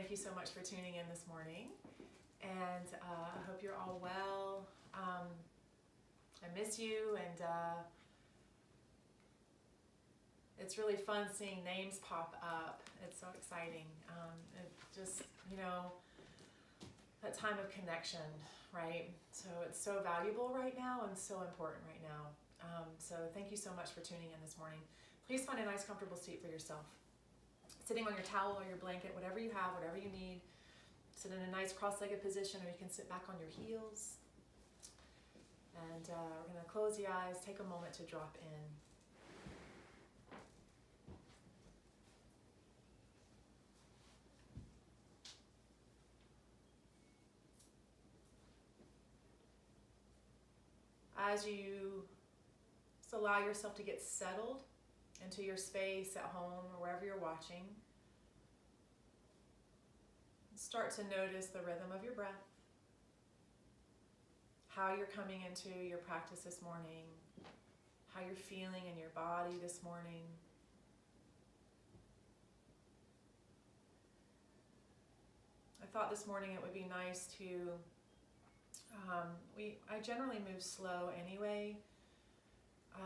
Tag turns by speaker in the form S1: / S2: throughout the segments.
S1: thank you so much for tuning in this morning, and I hope you're all well. I miss you, and it's really fun seeing names pop up. It's so exciting. It just, that time of connection, right? So it's so valuable right now and so important right now. So thank you so much for tuning in this morning. Please find a nice, comfortable seat for yourself. Sitting on your towel or your blanket, whatever you have, whatever you need. Sit in a nice cross-legged position, or you can sit back on your heels. And we're going to close the eyes, take a moment to drop in. As you just allow yourself to get settled into your space at home or wherever you're watching, start to notice the rhythm of your breath, how you're coming into your practice this morning, how you're feeling in your body this morning. I thought this morning it would be nice to, I generally move slow anyway,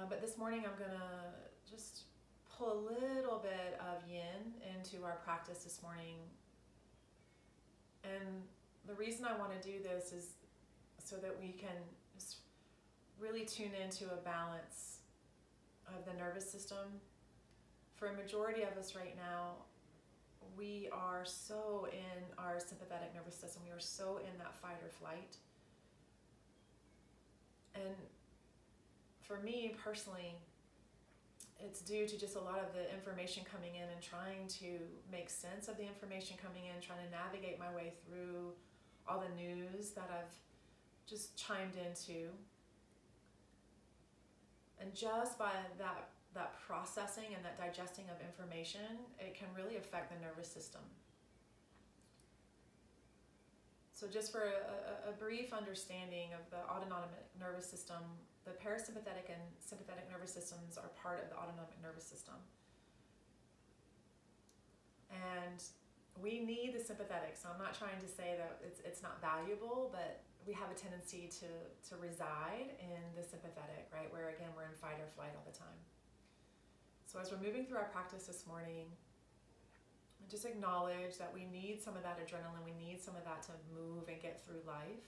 S1: but this morning I'm going to just pull a little bit of yin into our practice this morning. And the reason I want to do this is so that we can just really tune into a balance of the nervous system. For a majority of us right now, we are so in our sympathetic nervous system. We are so in that fight or flight. And for me personally, it's due to just a lot of the information coming in and trying to make sense of the information coming in, trying to navigate my way through all the news that I've just chimed into. And just by that processing and that digesting of information, it can really affect the nervous system. So just for a brief understanding of the autonomic nervous system, the parasympathetic and sympathetic nervous systems are part of the autonomic nervous system. And we need the sympathetic, so I'm not trying to say that it's not valuable, but we have a tendency to reside in the sympathetic, right? Where again, we're in fight or flight all the time. So as we're moving through our practice this morning, just acknowledge that we need some of that adrenaline, we need some of that to move and get through life.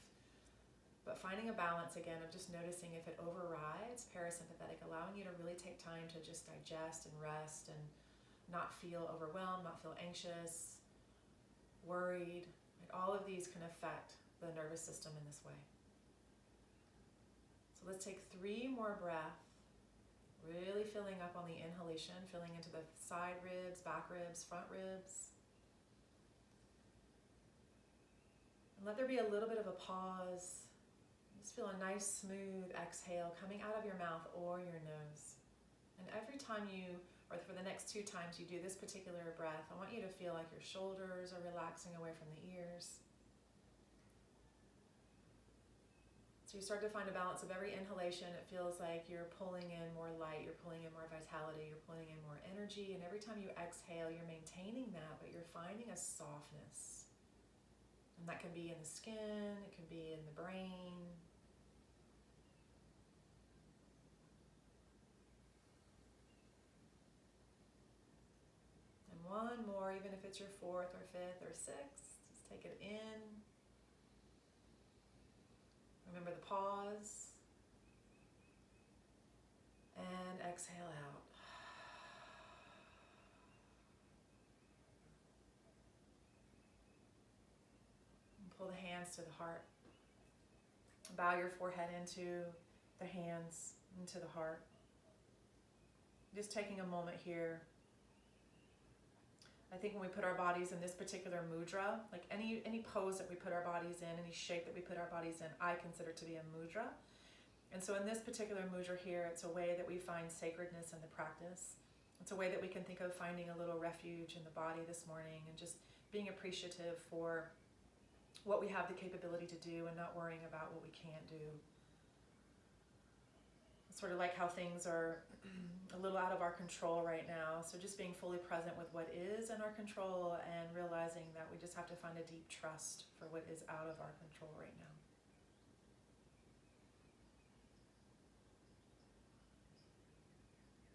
S1: But finding a balance again of just noticing if it overrides parasympathetic, allowing you to really take time to just digest and rest and not feel overwhelmed, not feel anxious, worried. Like all of these can affect the nervous system in this way. So let's take 3 more breaths. Really filling up on the inhalation, filling into the side ribs, back ribs, front ribs. And let there be a little bit of a pause. Just feel a nice smooth exhale coming out of your mouth or your nose. And every time or for the next 2 times you do this particular breath, I want you to feel like your shoulders are relaxing away from the ears. So you start to find a balance of every inhalation. It feels like you're pulling in more light, you're pulling in more vitality, you're pulling in more energy. And every time you exhale, you're maintaining that, but you're finding a softness. And that can be in the skin, it can be in the brain. And one more, even if it's your 4th or 5th or 6th, just take it in. Remember the pause, and exhale out. And pull the hands to the heart. Bow your forehead into the hands, into the heart. Just taking a moment here. I think when we put our bodies in this particular mudra, like any pose that we put our bodies in, any shape that we put our bodies in, I consider to be a mudra. And so in this particular mudra here, it's a way that we find sacredness in the practice. It's a way that we can think of finding a little refuge in the body this morning and just being appreciative for what we have the capability to do and not worrying about what we can't do. sort of like how things are a little out of our control right now. So just being fully present with what is in our control and realizing that we just have to find a deep trust for what is out of our control right now.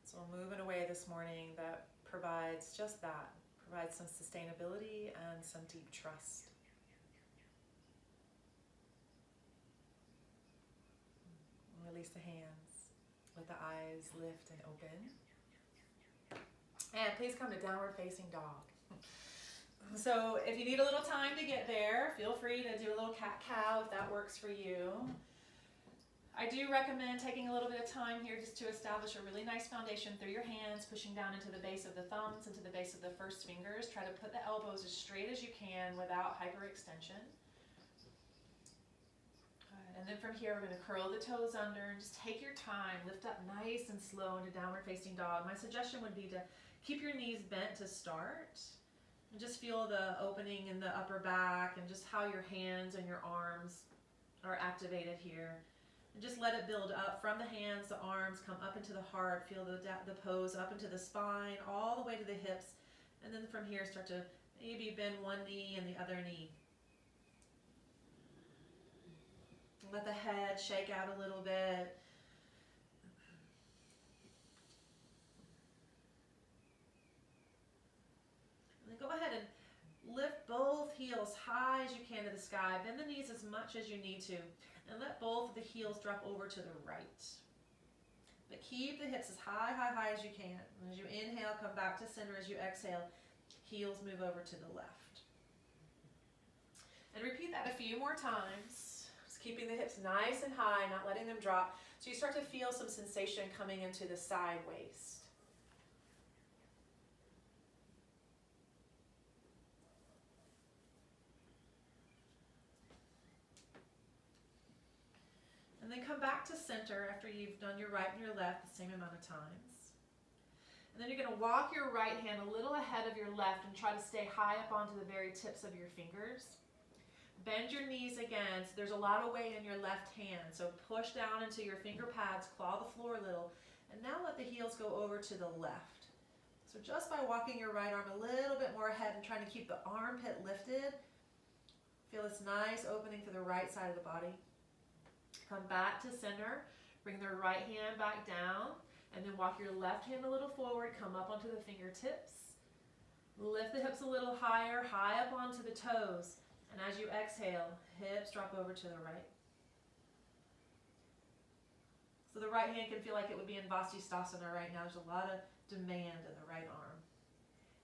S1: So move in a way this morning that provides just that, provides some sustainability and some deep trust. And release the hands, let the eyes lift and open. And please come to downward facing dog. So if you need a little time to get there, feel free to do a little cat-cow if that works for you. I do recommend taking a little bit of time here just to establish a really nice foundation through your hands, pushing down into the base of the thumbs, into the base of the first fingers. Try to put the elbows as straight as you can without hyperextension. And then from here, we're going to curl the toes under and just take your time. Lift up nice and slow into downward facing dog. My suggestion would be to keep your knees bent to start. And just feel the opening in the upper back and just how your hands and your arms are activated here. And just let it build up from the hands, the arms, come up into the heart. Feel the pose up into the spine, all the way to the hips. And then from here, start to maybe bend one knee and the other knee. Let the head shake out a little bit. And then go ahead and lift both heels high as you can to the sky. Bend the knees as much as you need to. And let both of the heels drop over to the right. But keep the hips as high as you can. And as you inhale, come back to center. As you exhale, heels move over to the left. And repeat that a few more times. Just keeping the hips nice and high, not letting them drop. So you start to feel some sensation coming into the side waist. And then come back to center after you've done your right and your left the same amount of times. And then you're going to walk your right hand a little ahead of your left and try to stay high up onto the very tips of your fingers. Bend your knees again. So there's a lot of weight in your left hand. So push down into your finger pads, claw the floor a little. And now let the heels go over to the left. So just by walking your right arm a little bit more ahead and trying to keep the armpit lifted, feel this nice opening for the right side of the body. Come back to center, bring the right hand back down, and then walk your left hand a little forward, come up onto the fingertips. Lift the hips a little higher, high up onto the toes. And as you exhale, hips drop over to the right. So the right hand can feel like it would be in Vasisthasana right now. There's a lot of demand in the right arm.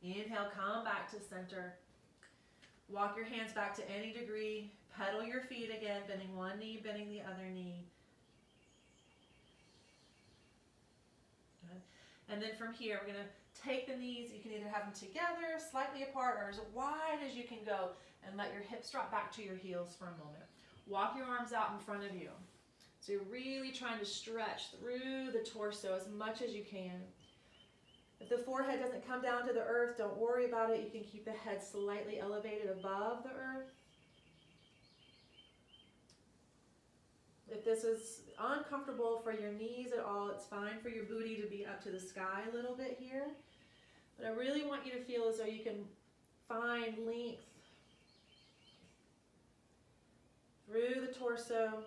S1: Inhale, come back to center. Walk your hands back to any degree. Pedal your feet again, bending one knee, bending the other knee. Good. And then from here, we're going to take the knees. You can either have them together, slightly apart, or as wide as you can go, and let your hips drop back to your heels for a moment. Walk your arms out in front of you. So you're really trying to stretch through the torso as much as you can. If the forehead doesn't come down to the earth, don't worry about it. You can keep the head slightly elevated above the earth. If this is uncomfortable for your knees at all, it's fine for your booty to be up to the sky a little bit here. But I really want you to feel as though you can find length through the torso.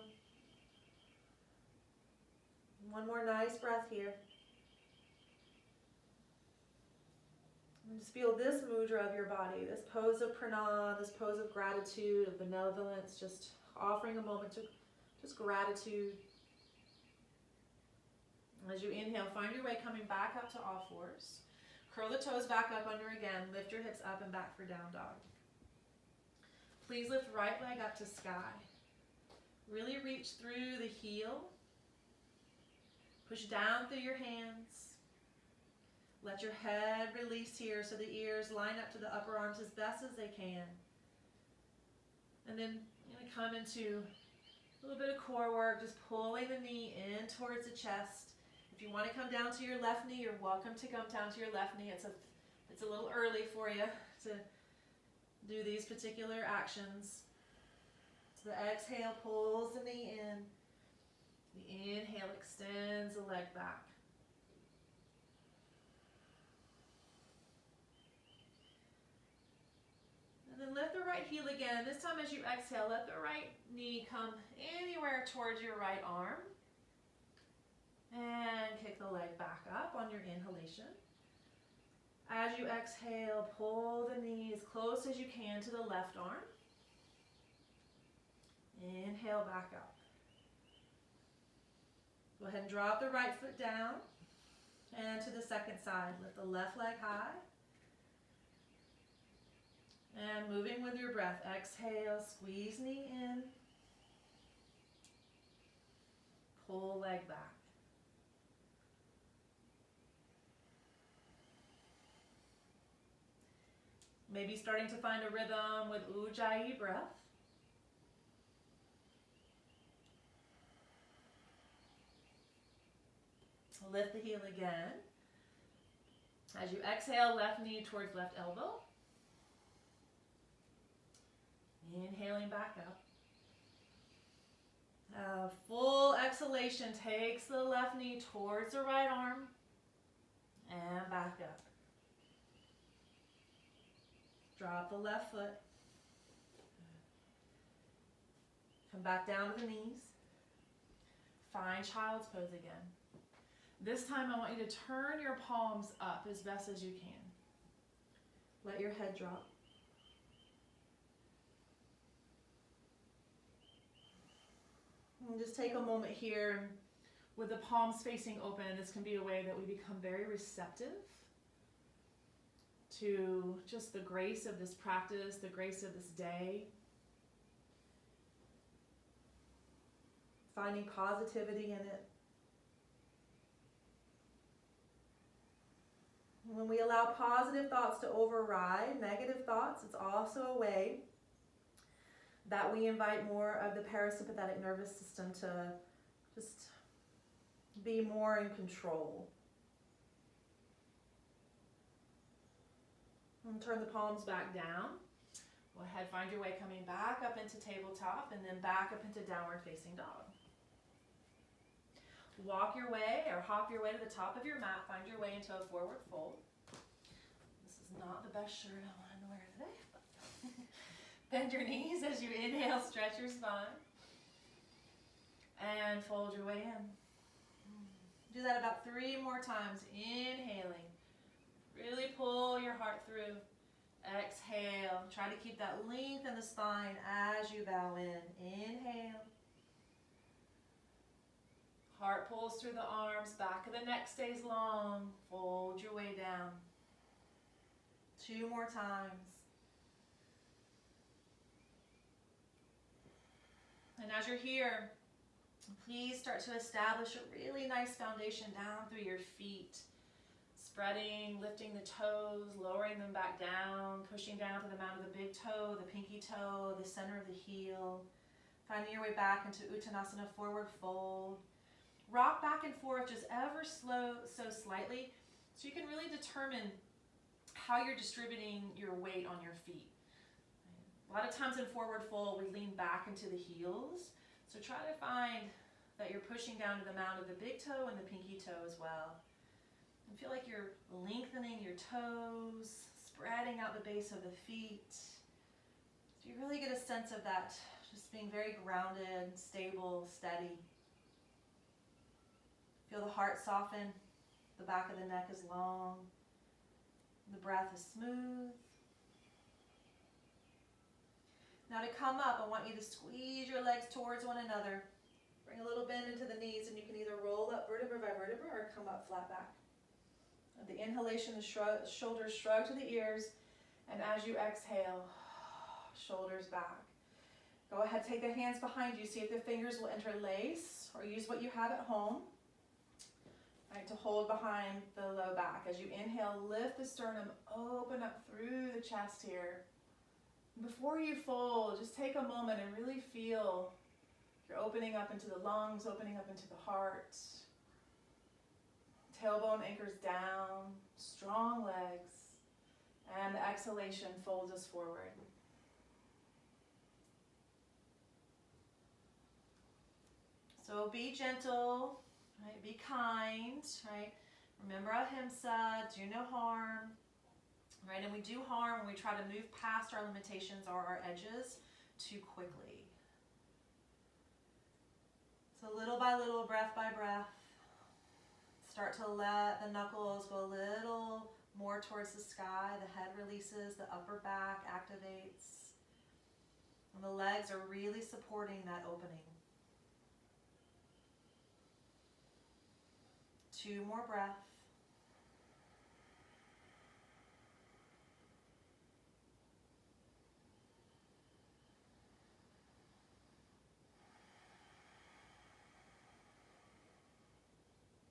S1: One more nice breath here. And just feel this mudra of your body, this pose of pranam, this pose of gratitude, of benevolence, just offering a moment to just gratitude. As you inhale, find your way coming back up to all fours. Curl the toes back up under again. Lift your hips up and back for down dog. Please lift right leg up to sky. Really reach through the heel. Push down through your hands. Let your head release here so the ears line up to the upper arms as best as they can. And then you're going to come into a little bit of core work, just pulling the knee in towards the chest. If you want to come down to your left knee, you're welcome to come down to your left knee. It's a little early for you to do these particular actions. So the exhale pulls the knee in. The inhale extends the leg back. And then lift the right heel again. This time as you exhale, let the right knee come anywhere towards your right arm. And kick the leg back up on your inhalation. As you exhale, pull the knee as close as you can to the left arm. Inhale back up. Go ahead and drop the right foot down. And to the second side, lift the left leg high. And moving with your breath, exhale, squeeze knee in. Pull leg back. Maybe starting to find a rhythm with Ujjayi breath. Lift the heel again. As you exhale, left knee towards left elbow. Inhaling back up. Full exhalation takes the left knee towards the right arm and back up. Drop the left foot. Come back down to the knees. Find child's pose again. This time I want you to turn your palms up as best as you can. Let your head drop. And just take a moment here with the palms facing open. This can be a way that we become very receptive to just the grace of this practice, the grace of this day. Finding positivity in it. When we allow positive thoughts to override negative thoughts, it's also a way that we invite more of the parasympathetic nervous system to just be more in control. And turn the palms back down. Go ahead, find your way coming back up into tabletop and then back up into downward facing dog. Walk your way or hop your way to the top of your mat. Find your way into a forward fold. This is not the best shirt I wanted to wear today. But bend your knees as you inhale, stretch your spine. And fold your way in. Do that about 3 more times. Inhaling. Really pull your heart through. Exhale. Try to keep that length in the spine as you bow in. Inhale. Heart pulls through the arms, back of the neck stays long. Fold your way down. 2 more times. And as you're here, please start to establish a really nice foundation down through your feet. Spreading, lifting the toes, lowering them back down, pushing down to the mound of the big toe, the pinky toe, the center of the heel. Finding your way back into Uttanasana, forward fold. Rock back and forth just ever so slightly so you can really determine how you're distributing your weight on your feet. A lot of times in forward fold, we lean back into the heels. So try to find that you're pushing down to the mound of the big toe and the pinky toe as well. And feel like you're lengthening your toes, spreading out the base of the feet. So you really get a sense of that, just being very grounded, stable, steady. Feel the heart soften, the back of the neck is long, the breath is smooth. Now to come up, I want you to squeeze your legs towards one another. Bring a little bend into the knees and you can either roll up vertebra by vertebra or come up flat back. At the inhalation, the shoulders shrug to the ears, and as you exhale, shoulders back. Go ahead, take the hands behind you, see if the fingers will interlace or use what you have at home. Right, to hold behind the low back. As you inhale, lift the sternum, open up through the chest here. Before you fold, just take a moment and really feel you're opening up into the lungs, opening up into the heart. Tailbone anchors down, strong legs, and the exhalation folds us forward. So be gentle, right? Be kind, right? Remember ahimsa, do no harm, right? And we do harm when we try to move past our limitations or our edges too quickly. So little by little, breath by breath, start to let the knuckles go a little more towards the sky. The head releases, the upper back activates, and the legs are really supporting that opening. 2 more breaths.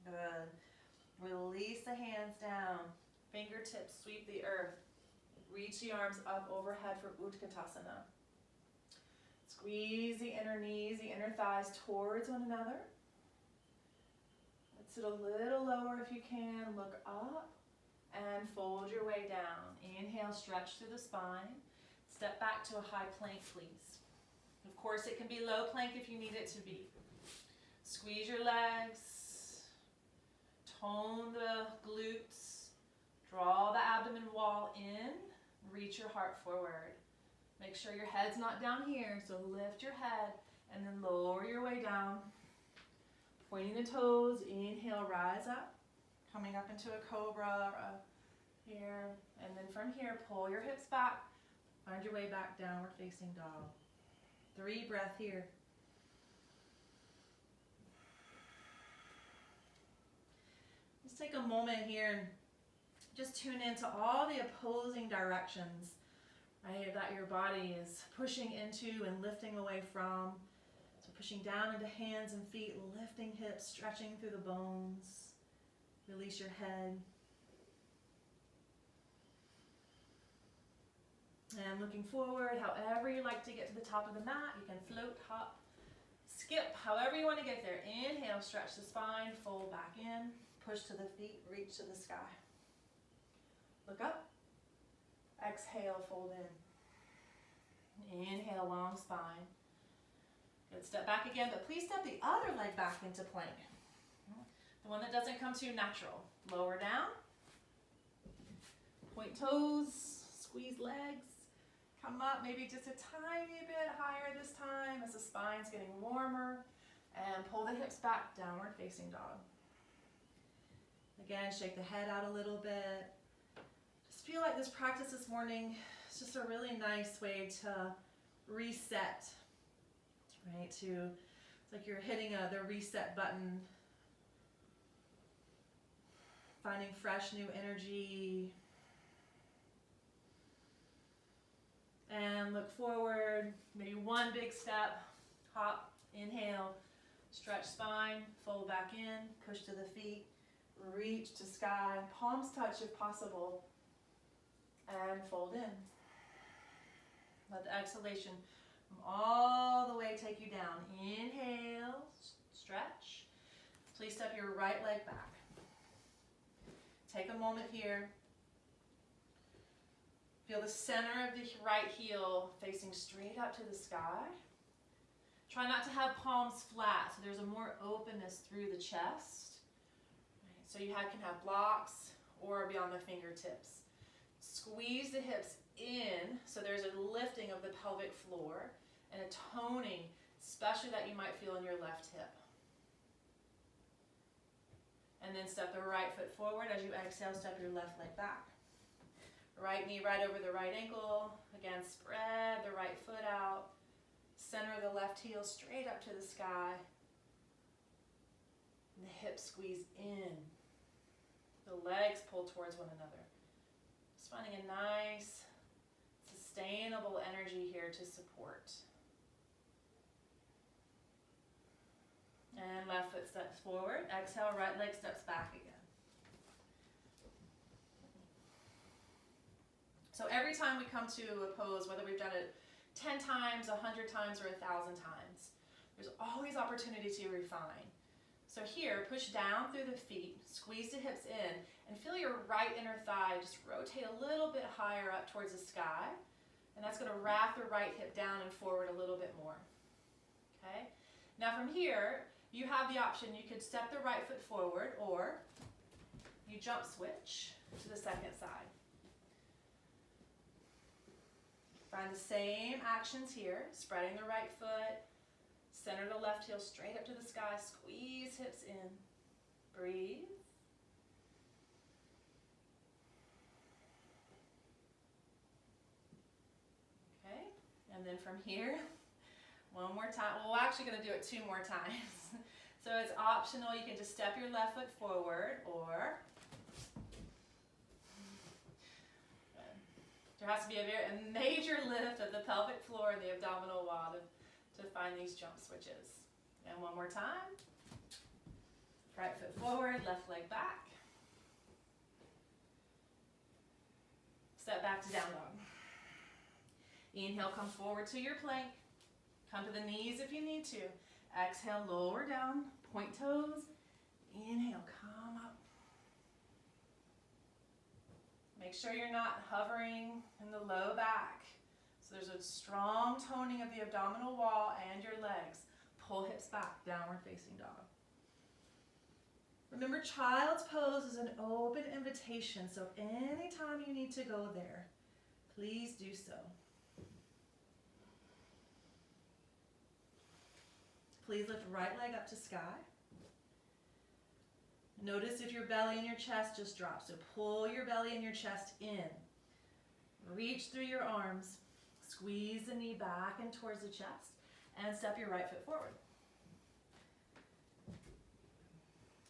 S1: Good. Release the hands down. Fingertips sweep the earth. Reach the arms up overhead for Utkatasana. Squeeze the inner knees, the inner thighs towards one another. Let's sit a little lower if you can. Look up and fold your way down. Inhale, stretch through the spine. Step back to a high plank, please. Of course, it can be low plank if you need it to be. Squeeze your legs. Tone the glutes. Draw the abdomen wall in. Reach your heart forward. Make sure your head's not down here, so lift your head and then lower your way down. Pointing the toes, inhale, rise up. Coming up into a cobra here. And then from here, pull your hips back. Find your way back, downward facing dog. 3 breaths here. Let's take a moment here and just tune into all the opposing directions, right, that your body is pushing into and lifting away from. So pushing down into hands and feet, lifting hips, stretching through the bones. Release your head. And looking forward, however you like to get to the top of the mat, you can float, hop, skip, however you want to get there. Inhale, stretch the spine, fold back in, push to the feet, reach to the sky. Look up. Exhale, fold in. Inhale, long spine. Good, step back again, but please step the other leg back into plank. The one that doesn't come too natural. Lower down. Point toes, squeeze legs. Come up maybe just a tiny bit higher this time as the spine's getting warmer. And pull the hips back, downward facing dog. Again, shake the head out a little bit. Just feel like this practice this morning is just a really nice way to reset, right? It's like you're hitting the reset button, finding fresh new energy. And look forward, maybe 1 big step, hop, inhale, stretch spine, fold back in, push to the feet, reach to sky, palms touch if possible, and fold in. Let the exhalation from all the way take you down. Inhale, stretch. Please step your right leg back. Take a moment here. Feel the center of the right heel facing straight up to the sky. Try not to have palms flat, so there's a more openness through the chest. Right, so you can have blocks or be on the fingertips. Squeeze the hips in, so there's a lifting of the pelvic floor and a toning, especially that you might feel in your left hip. And then step the right foot forward. As you exhale, step your left leg back. Right knee right over the right ankle. Again, spread the right foot out. Center the left heel straight up to the sky. And the hips squeeze in. The legs pull towards one another. Just finding a nice, sustainable energy here to support. And left foot steps forward. Exhale, right leg steps back again. So every time we come to a pose, whether we've done it 10 times, 100 times, or 1,000 times, there's always opportunity to refine. So here, push down through the feet, squeeze the hips in, and feel your right inner thigh just rotate a little bit higher up towards the sky. And that's going to wrap the right hip down and forward a little bit more. Okay? Now from here, you have the option. You could step the right foot forward, or you jump switch to the second side. Find the same actions here, spreading the right foot, center the left heel straight up to the sky, squeeze hips in, breathe. Okay, and then from here, one more time. Well, we're actually going to do it 2 more times. So it's optional. You can just step your left foot forward, or there has to be a major lift of the pelvic floor and the abdominal wall to find these jump switches. And one more time. Right foot forward, left leg back. Step back to down dog. Inhale, come forward to your plank. Come to the knees if you need to. Exhale, lower down, point toes. Inhale, come up. Make sure you're not hovering in the low back. So there's a strong toning of the abdominal wall and your legs. Pull hips back, downward facing dog. Remember, child's pose is an open invitation, so anytime you need to go there, please do so. Please lift right leg up to sky. Notice if your belly and your chest just drop. So pull your belly and your chest in. Reach through your arms. Squeeze the knee back and towards the chest. And step your right foot forward.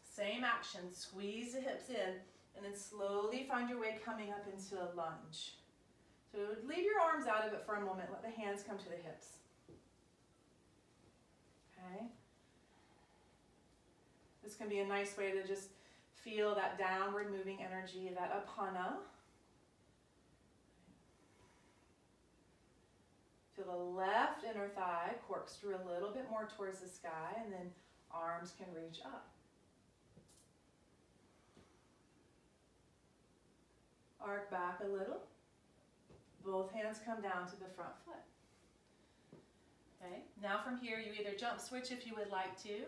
S1: Same action. Squeeze the hips in. And then slowly find your way coming up into a lunge. So leave your arms out of it for a moment. Let the hands come to the hips. Okay. This can be a nice way to just feel that downward moving energy, that apana. Feel the left inner thigh corkscrew a little bit more towards the sky, and then arms can reach up. Arc back a little. Both hands come down to the front foot. Okay, now from here you either jump switch if you would like to,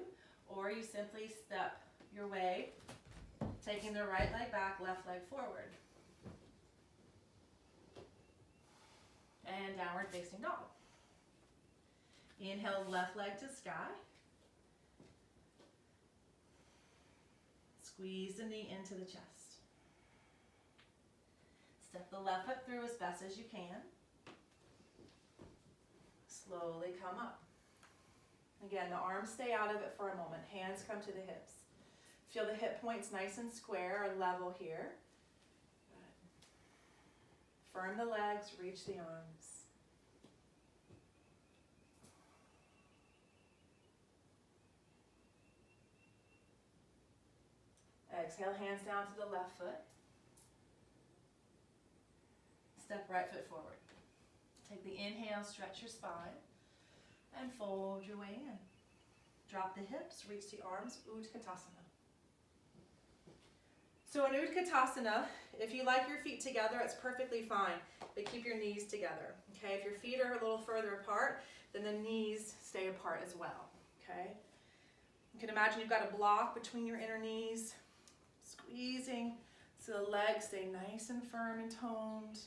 S1: or you simply step your way, taking the right leg back, left leg forward. And downward facing dog. Inhale, left leg to sky. Squeeze the knee into the chest. Step the left foot through as best as you can. Slowly come up. Again, the arms stay out of it for a moment. Hands come to the hips. Feel the hip points nice and square or level here. Good. Firm the legs, reach the arms. Exhale, hands down to the left foot. Step right foot forward. Take the inhale, stretch your spine, and fold your way in. Drop the hips, reach the arms, Utkatasana. So in Utkatasana, if you like your feet together, it's perfectly fine, but keep your knees together, okay? If your feet are a little further apart, then the knees stay apart as well, okay? You can imagine you've got a block between your inner knees, squeezing so the legs stay nice and firm and toned.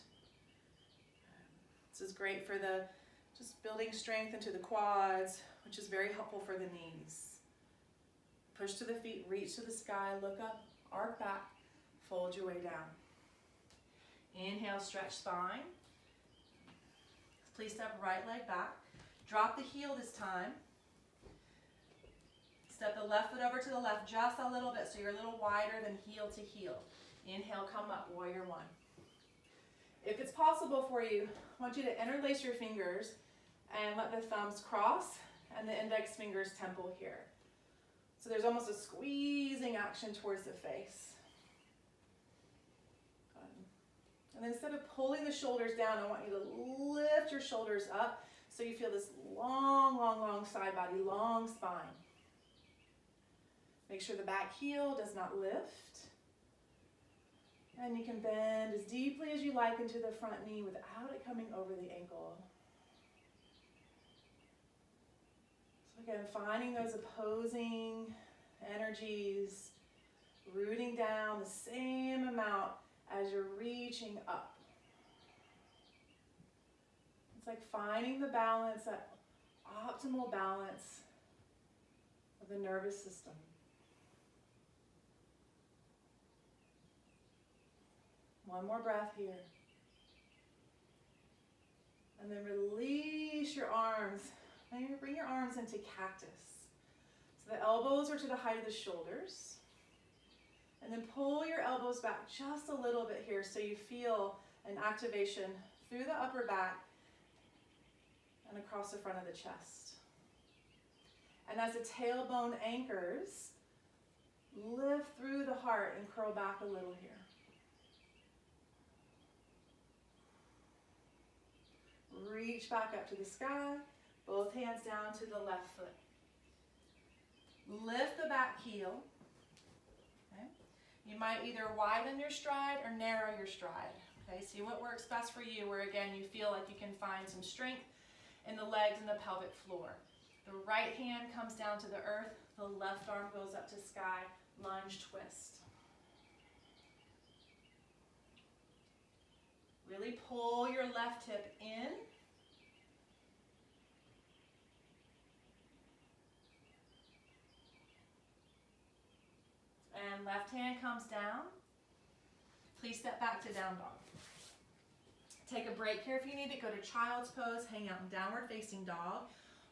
S1: This is great for the just building strength into the quads, which is very helpful for the knees. Push to the feet, reach to the sky, look up, arc back, fold your way down. Inhale, stretch spine. Please step right leg back. Drop the heel this time. Step the left foot over to the left just a little bit so you're a little wider than heel to heel. Inhale, come up, warrior one. If it's possible for you, I want you to interlace your fingers and let the thumbs cross and the index fingers temple here. So there's almost a squeezing action towards the face. And then instead of pulling the shoulders down, I want you to lift your shoulders up so you feel this long, long, long side body, long spine. Make sure the back heel does not lift. And you can bend as deeply as you like into the front knee without it coming over the ankle. So Again, finding those opposing energies, rooting down the same amount as you're reaching up. It's like finding the balance, that optimal balance of the nervous system. One more breath here. And then release your arms. Maybe bring your arms into cactus. So the elbows are to the height of the shoulders. And then pull your elbows back just a little bit here so you feel an activation through the upper back and across the front of the chest. And as the tailbone anchors, lift through the heart and curl back a little here. Reach back up to the sky, both hands down to the left foot. Lift the back heel. Okay. You might either widen your stride or narrow your stride. Okay, see what works best for you, where again you feel like you can find some strength in the legs and the pelvic floor. The right hand comes down to the earth, the left arm goes up to sky, lunge twist. Really pull your left hip in. And left hand comes down. Please step back to down dog. Take a break here if you need it. Go to child's pose, hang out in downward facing dog,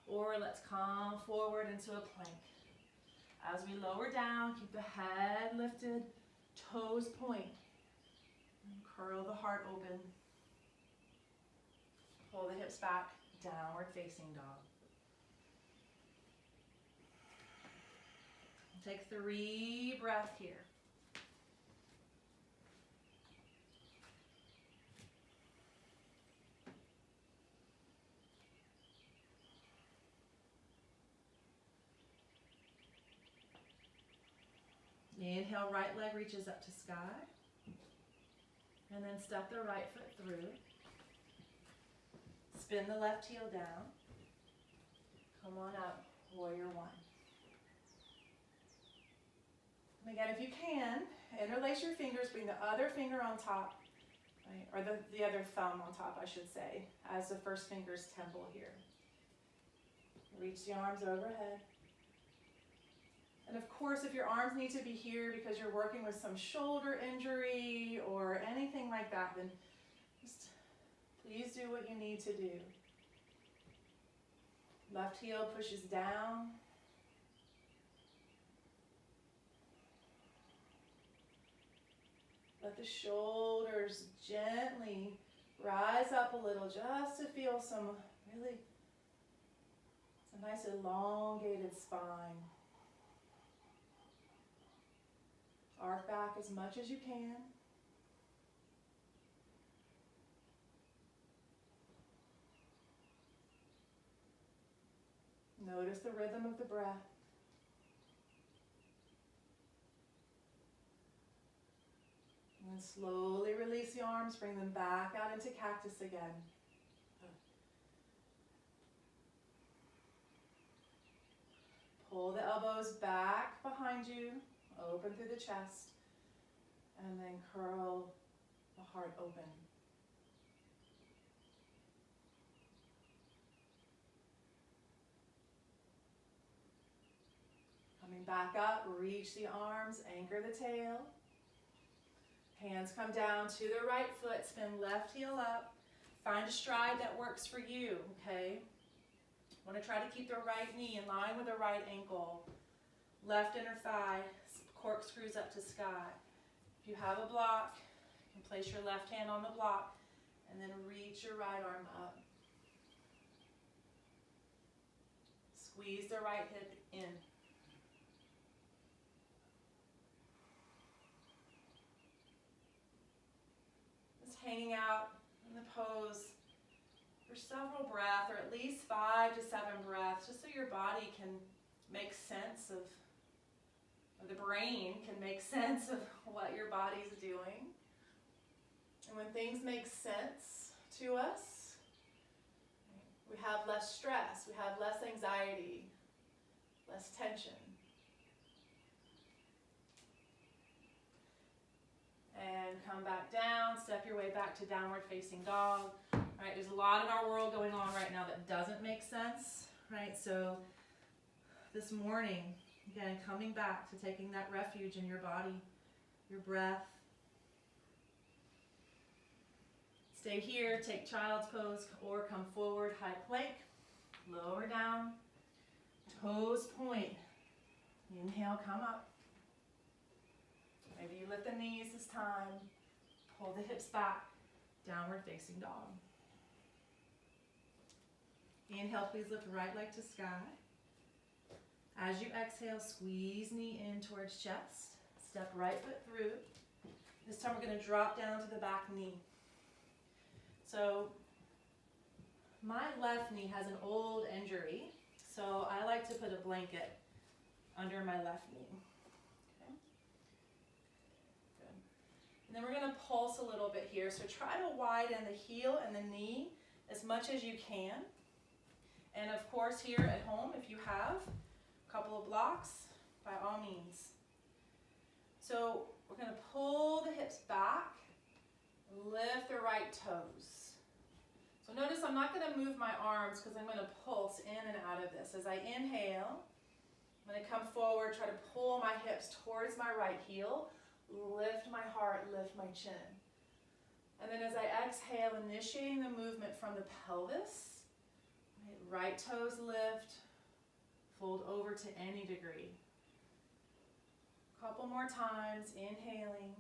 S1: or let's come forward into a plank. As we lower down, keep the head lifted, toes point. And curl the heart open. Pull the hips back, downward facing dog. Take 3 breaths here. Inhale, right leg reaches up to sky. And then step the right foot through. Spin the left heel down. Come on up, warrior one. And again, if you can, interlace your fingers, bring the other finger on top, right? Or the other thumb on top, I should say, as the first finger's temple here. Reach the arms overhead. And of course, if your arms need to be here because you're working with some shoulder injury or anything like that, then just please do what you need to do. Left heel pushes down. Let the shoulders gently rise up a little just to feel some nice elongated spine. Arc back as much as you can. Notice the rhythm of the breath. And then slowly release the arms, bring them back out into cactus again. Pull the elbows back behind you, open through the chest, and then curl the heart open. Coming back up, reach the arms, anchor the tail. Hands come down to the right foot, spin left heel up. Find a stride that works for you, okay? Want to try to keep the right knee in line with the right ankle. Left inner thigh corkscrews up to sky. If you have a block, you can place your left hand on the block and then reach your right arm up. Squeeze the right hip in. Hanging out in the pose for several breaths, or at least 5 to 7 breaths, just so your body can make sense of, or the brain can make sense of what your body's doing. And when things make sense to us, we have less stress, we have less anxiety, less tension. And come back down, step your way back to downward facing dog. All right, there's a lot in our world going on right now that doesn't make sense, right? So this morning, again, coming back to taking that refuge in your body, your breath. Stay here, take child's pose, or come forward, high plank, lower down, toes point. Inhale, come up. Maybe you lift the knees this time, pull the hips back, downward facing dog. Inhale, please lift right leg to sky. As you exhale, squeeze knee in towards chest. Step right foot through. This time we're going to drop down to the back knee. So my left knee has an old injury, so I like to put a blanket under my left knee. Okay. Good. And then we're going to pulse a little bit here. So try to widen the heel and the knee as much as you can. And of course here at home, if you have a couple of blocks, by all means. So we're going to pull the hips back, lift the right toes. So notice I'm not going to move my arms because I'm going to pulse in and out of this. As I inhale, I'm going to come forward, try to pull my hips towards my right heel, lift my heart, lift my chin. And then as I exhale, initiating the movement from the pelvis, right toes lift, fold over to any degree. Couple more times, inhaling,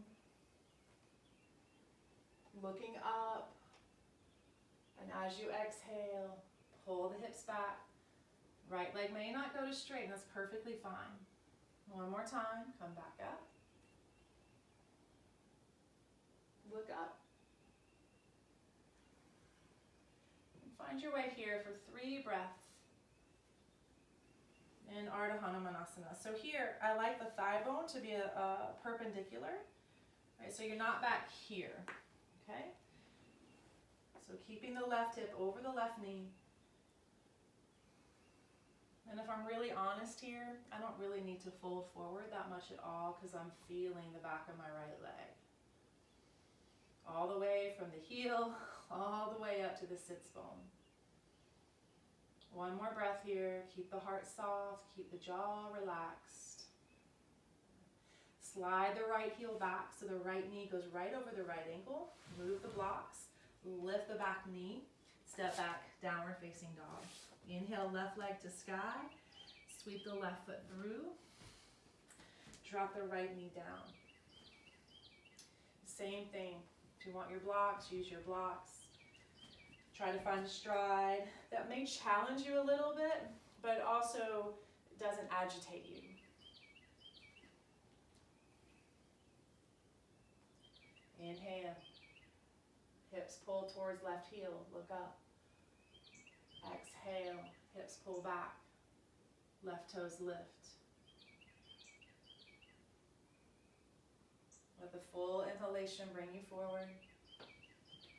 S1: looking up, and as you exhale, pull the hips back. Right leg may not go to straight, and that's perfectly fine. One more time, come back up. Look up. And find your way here for 3 breaths in Ardha Hanumanasana. So here, I like the thigh bone to be a perpendicular. Right, so you're not back here, okay? So keeping the left hip over the left knee. And if I'm really honest here, I don't really need to fold forward that much at all because I'm feeling the back of my right leg. All the way from the heel, all the way up to the sits bone. One more breath here. Keep the heart soft, keep the jaw relaxed. Slide the right heel back so the right knee goes right over the right ankle. Move the blocks, lift the back knee, step back, downward facing dog. Inhale, left leg to sky, sweep the left foot through, drop the right knee down. Same thing, if you want your blocks, use your blocks. Try to find a stride that may challenge you a little bit, but also doesn't agitate you. Inhale, hips pull towards left heel, look up. Exhale, hips pull back, left toes lift. Let the full inhalation bring you forward.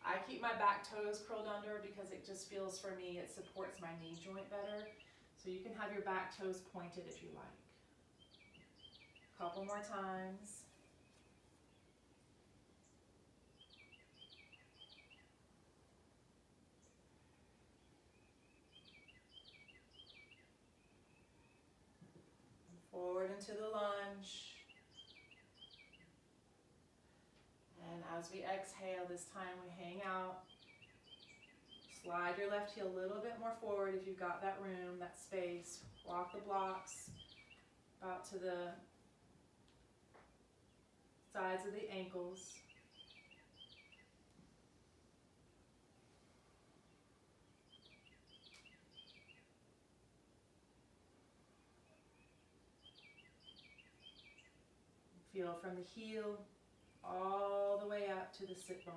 S1: I keep my back toes curled under because it just feels, for me, it supports my knee joint better. So you can have your back toes pointed if you like. Couple more times. Forward into the lunge. And as we exhale, this time we hang out. Slide your left heel a little bit more forward if you've got that room, that space. Walk the blocks out to the sides of the ankles. Feel from the heel all the way up to the sit bone.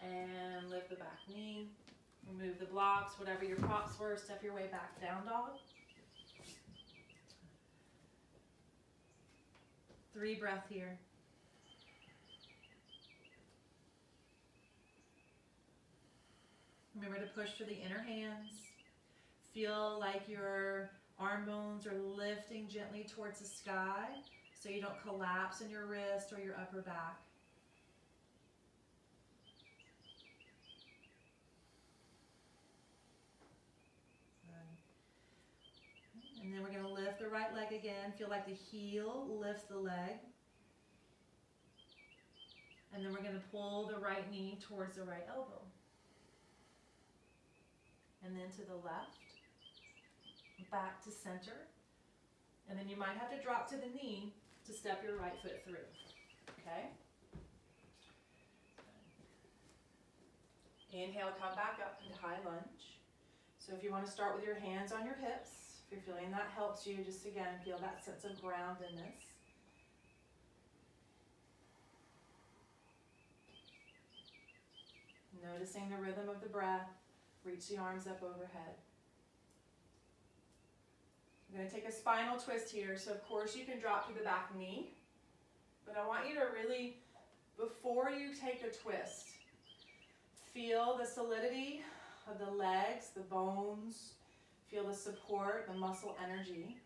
S1: And lift the back knee. Remove the blocks, whatever your props were, step your way back, down dog. 3 breaths here. Remember to push through the inner hands. Feel like your arm bones are lifting gently towards the sky so you don't collapse in your wrist or your upper back. And then we're going to lift the right leg again. Feel like the heel lifts the leg. And then we're going to pull the right knee towards the right elbow. And then to the left, back to center. And then you might have to drop to the knee to step your right foot through. Okay? Inhale, come back up into high lunge. So if you want to start with your hands on your hips, if you're feeling that helps you, just again, feel that sense of groundedness. Noticing the rhythm of the breath. Reach the arms up overhead. I'm going to take a spinal twist here. So of course you can drop to the back knee. But I want you to really, before you take a twist, feel the solidity of the legs, the bones. Feel the support, the muscle energy.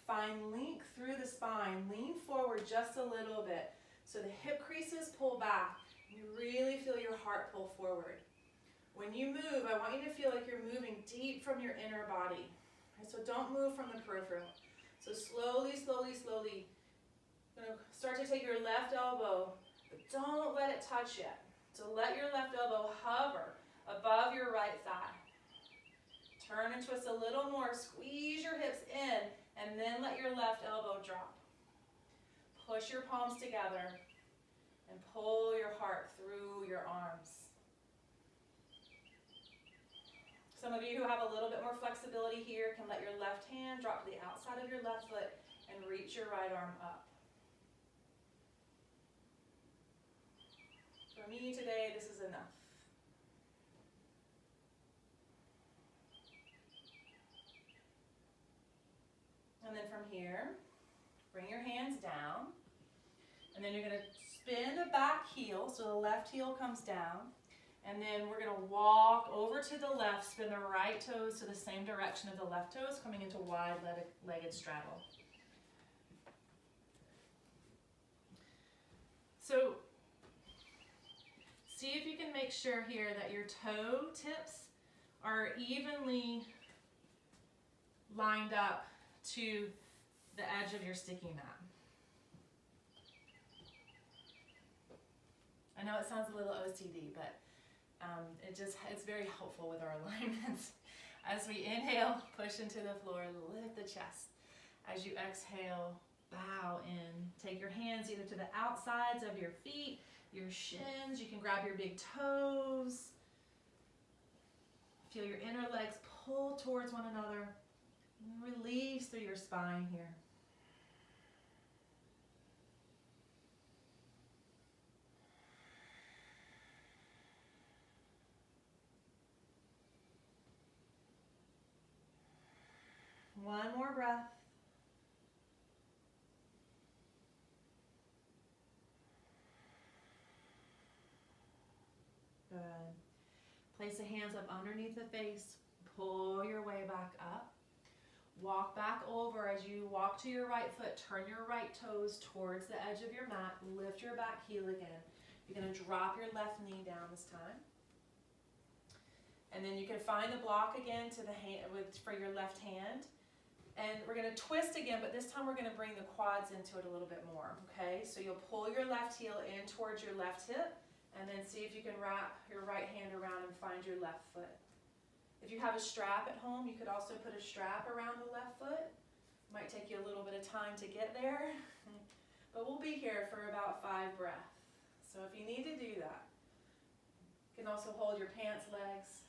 S1: Find length through the spine. Lean forward just a little bit. So the hip creases pull back. You really feel your heart pull forward. When you move, I want you to feel like you're moving deep from your inner body. Okay, so don't move from the peripheral. So slowly, slowly, slowly, you're going to start to take your left elbow, but don't let it touch yet. So let your left elbow hover above your right thigh. Turn and twist a little more. Squeeze your hips in, and then let your left elbow drop. Push your palms together and pull your heart through your arms. Some of you who have a little bit more flexibility here can let your left hand drop to the outside of your left foot and reach your right arm up. For me today, this is enough. And then from here, bring your hands down. And then you're going to spin the back heel, so the left heel comes down. And then we're going to walk over to the left, spin the right toes to the same direction of the left toes, coming into wide-legged straddle. So see if you can make sure here that your toe tips are evenly lined up to the edge of your sticky mat. I know it sounds a little OCD, but it's very helpful with our alignments. As we inhale, push into the floor, lift the chest. As you exhale, bow in. Take your hands either to the outsides of your feet, your shins. You can grab your big toes. Feel your inner legs pull towards one another. Release through your spine here. One more breath. Good. Place the hands up underneath the face. Pull your way back up. Walk back over. As you walk to your right foot, turn your right toes towards the edge of your mat. Lift your back heel again. You're going to drop your left knee down this time. And then you can find the block again to the hand for your left hand. And we're going to twist again, but this time we're going to bring the quads into it a little bit more, okay? So you'll pull your left heel in towards your left hip, and then see if you can wrap your right hand around and find your left foot. If you have a strap at home, you could also put a strap around the left foot. Might take you a little bit of time to get there, but we'll be here for about 5 breaths. So if you need to do that, you can also hold your pants legs.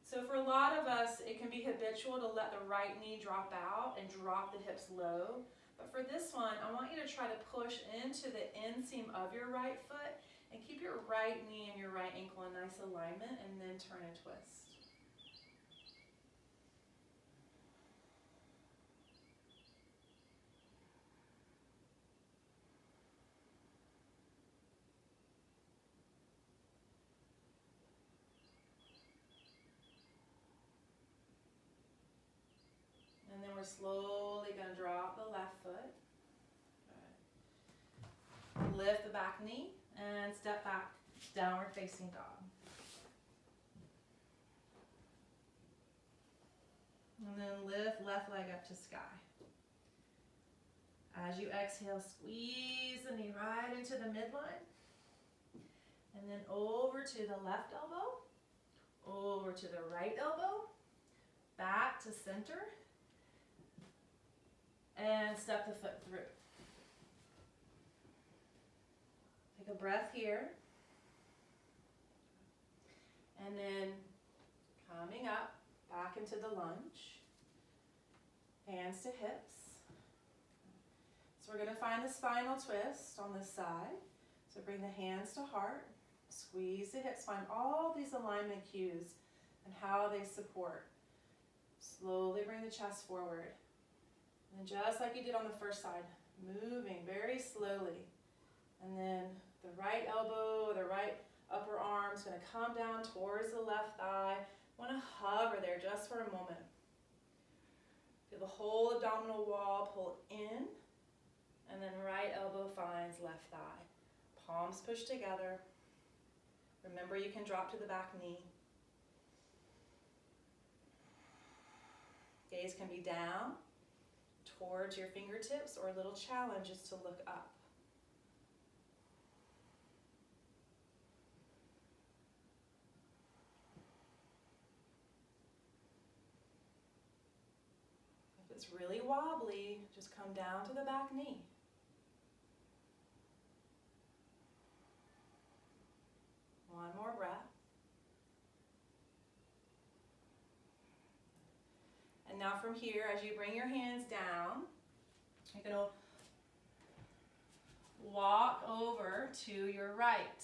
S1: So for a lot of us, it can be habitual to let the right knee drop out and drop the hips low. But for this one, I want you to try to push into the inseam of your right foot and keep your right knee and your right ankle in nice alignment, and then turn and twist. we're slowly going to drop the left foot. Good. Lift the back knee and step back, downward facing dog. And then lift left leg up to sky. As you exhale, squeeze the knee right into the midline. And then over to the left elbow, over to the right elbow, back to center, and step the foot through. Take a breath here. And then coming up, back into the lunge. Hands to hips. So we're going to find the spinal twist on this side. So bring the hands to heart. Squeeze the hips. Find all these alignment cues and how they support. Slowly bring the chest forward. And just like you did on the first side, moving very slowly. And then the right elbow, the right upper arm is going to come down towards the left thigh. Want to hover there just for a moment. Feel the whole abdominal wall pull in, and then right elbow finds left thigh. Palms push together. Remember, you can drop to the back knee. Gaze can be down towards your fingertips, or a little challenge is to look up. If it's really wobbly, just come down to the back knee. One more breath. And now from here, as you bring your hands down, you're going to walk over to your right.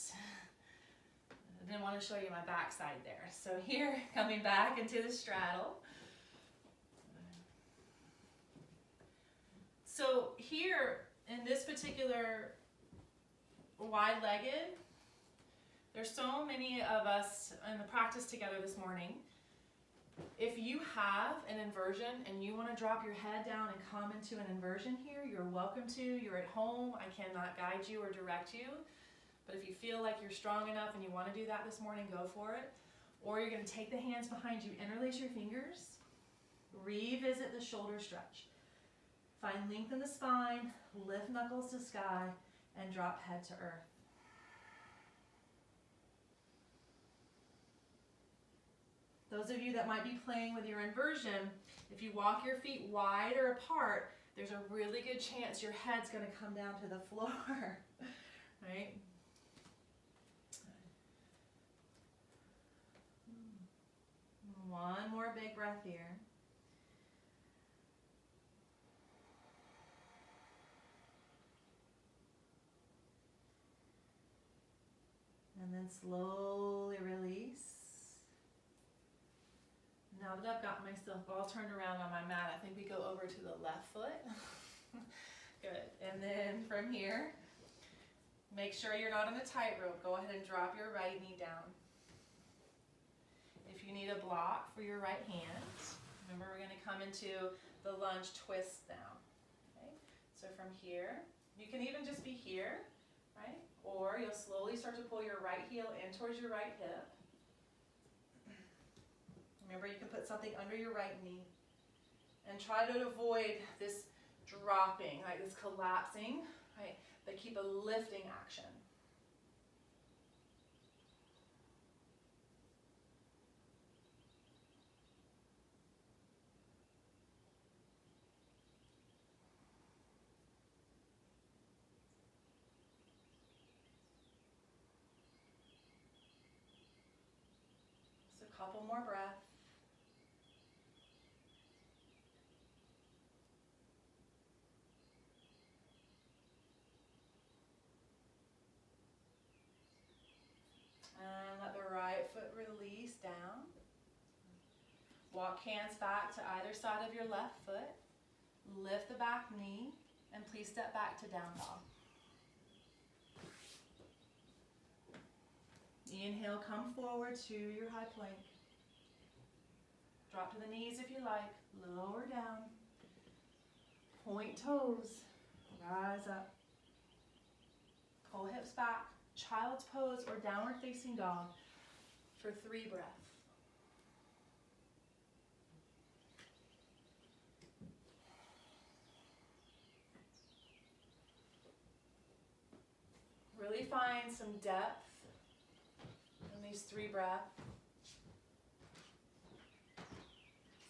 S1: I didn't want to show you my backside there. So here, coming back into the straddle. So here, in this particular wide-legged, there's so many of us in the practice together this morning. If you have an inversion and you want to drop your head down and come into an inversion here, you're welcome to. You're at home. I cannot guide you or direct you. But if you feel like you're strong enough and you want to do that this morning, go for it. Or you're going to take the hands behind you, interlace your fingers, revisit the shoulder stretch. Find length in the spine, lift knuckles to sky, and drop head to earth. Those of you that might be playing with your inversion, if you walk your feet wider apart, there's a really good chance your head's going to come down to the floor, right? One more big breath here. And then slowly release. Now that I've got myself all turned around on my mat, I think we go over to the left foot. Good. And then from here, make sure you're not on a tightrope. Go ahead and drop your right knee down. If you need a block for your right hand, remember we're going to come into the lunge twist now. Okay? So from here, you can even just be here, right? Or you'll slowly start to pull your right heel in towards your right hip. Remember, you can put something under your right knee and try to avoid this dropping, like this collapsing, right? But keep a lifting action. Just a couple more breaths. And let the right foot release down. Walk hands back to either side of your left foot. Lift the back knee, and please step back to down dog. Inhale, come forward to your high plank. Drop to the knees if you like. Lower down. Point toes, rise up. Pull hips back, child's pose or downward facing dog for 3 breaths. Really find some depth in these 3 breaths.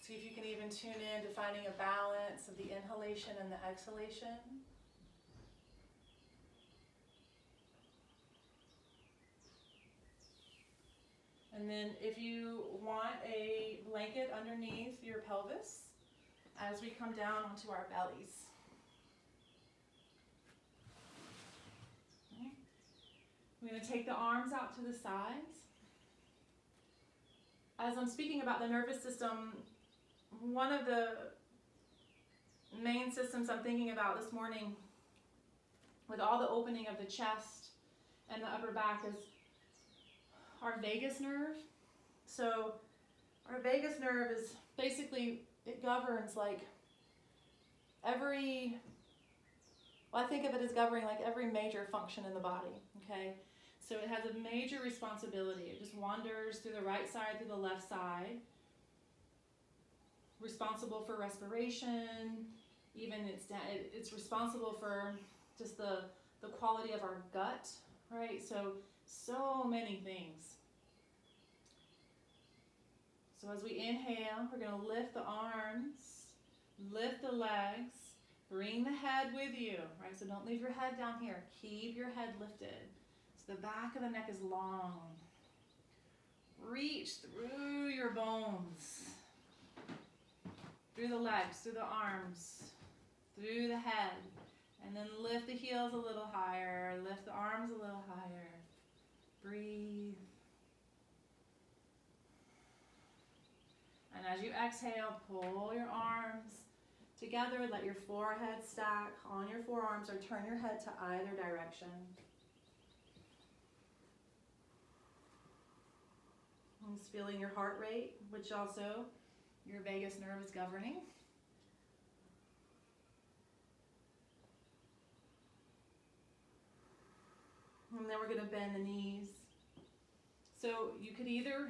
S1: See if you can even tune in to finding a balance of the inhalation and the exhalation. And then if you want a blanket underneath your pelvis as we come down onto our bellies. Okay. We're going to take the arms out to the sides. As I'm speaking about the nervous system, one of the main systems I'm thinking about this morning with all the opening of the chest and the upper back is our vagus nerve. So our vagus nerve is basically, it governs like every, well, I think of it as governing like every major function in the body, okay? So it has a major responsibility. It just wanders through the right side, through the left side. Responsible for respiration, even it's responsible for just the quality of our gut, right? So many things. So as we inhale, we're going to lift the arms, lift the legs, bring the head with you, right? So don't leave your head down here. Keep your head lifted. So the back of the neck is long. Reach through your bones. Through the legs, through the arms, through the head. And then lift the heels a little higher, lift the arms a little higher. Breathe. And as you exhale, pull your arms together, let your forehead stack on your forearms or turn your head to either direction. And just feeling your heart rate, which also your vagus nerve is governing. And then we're going to bend the knees. So you could either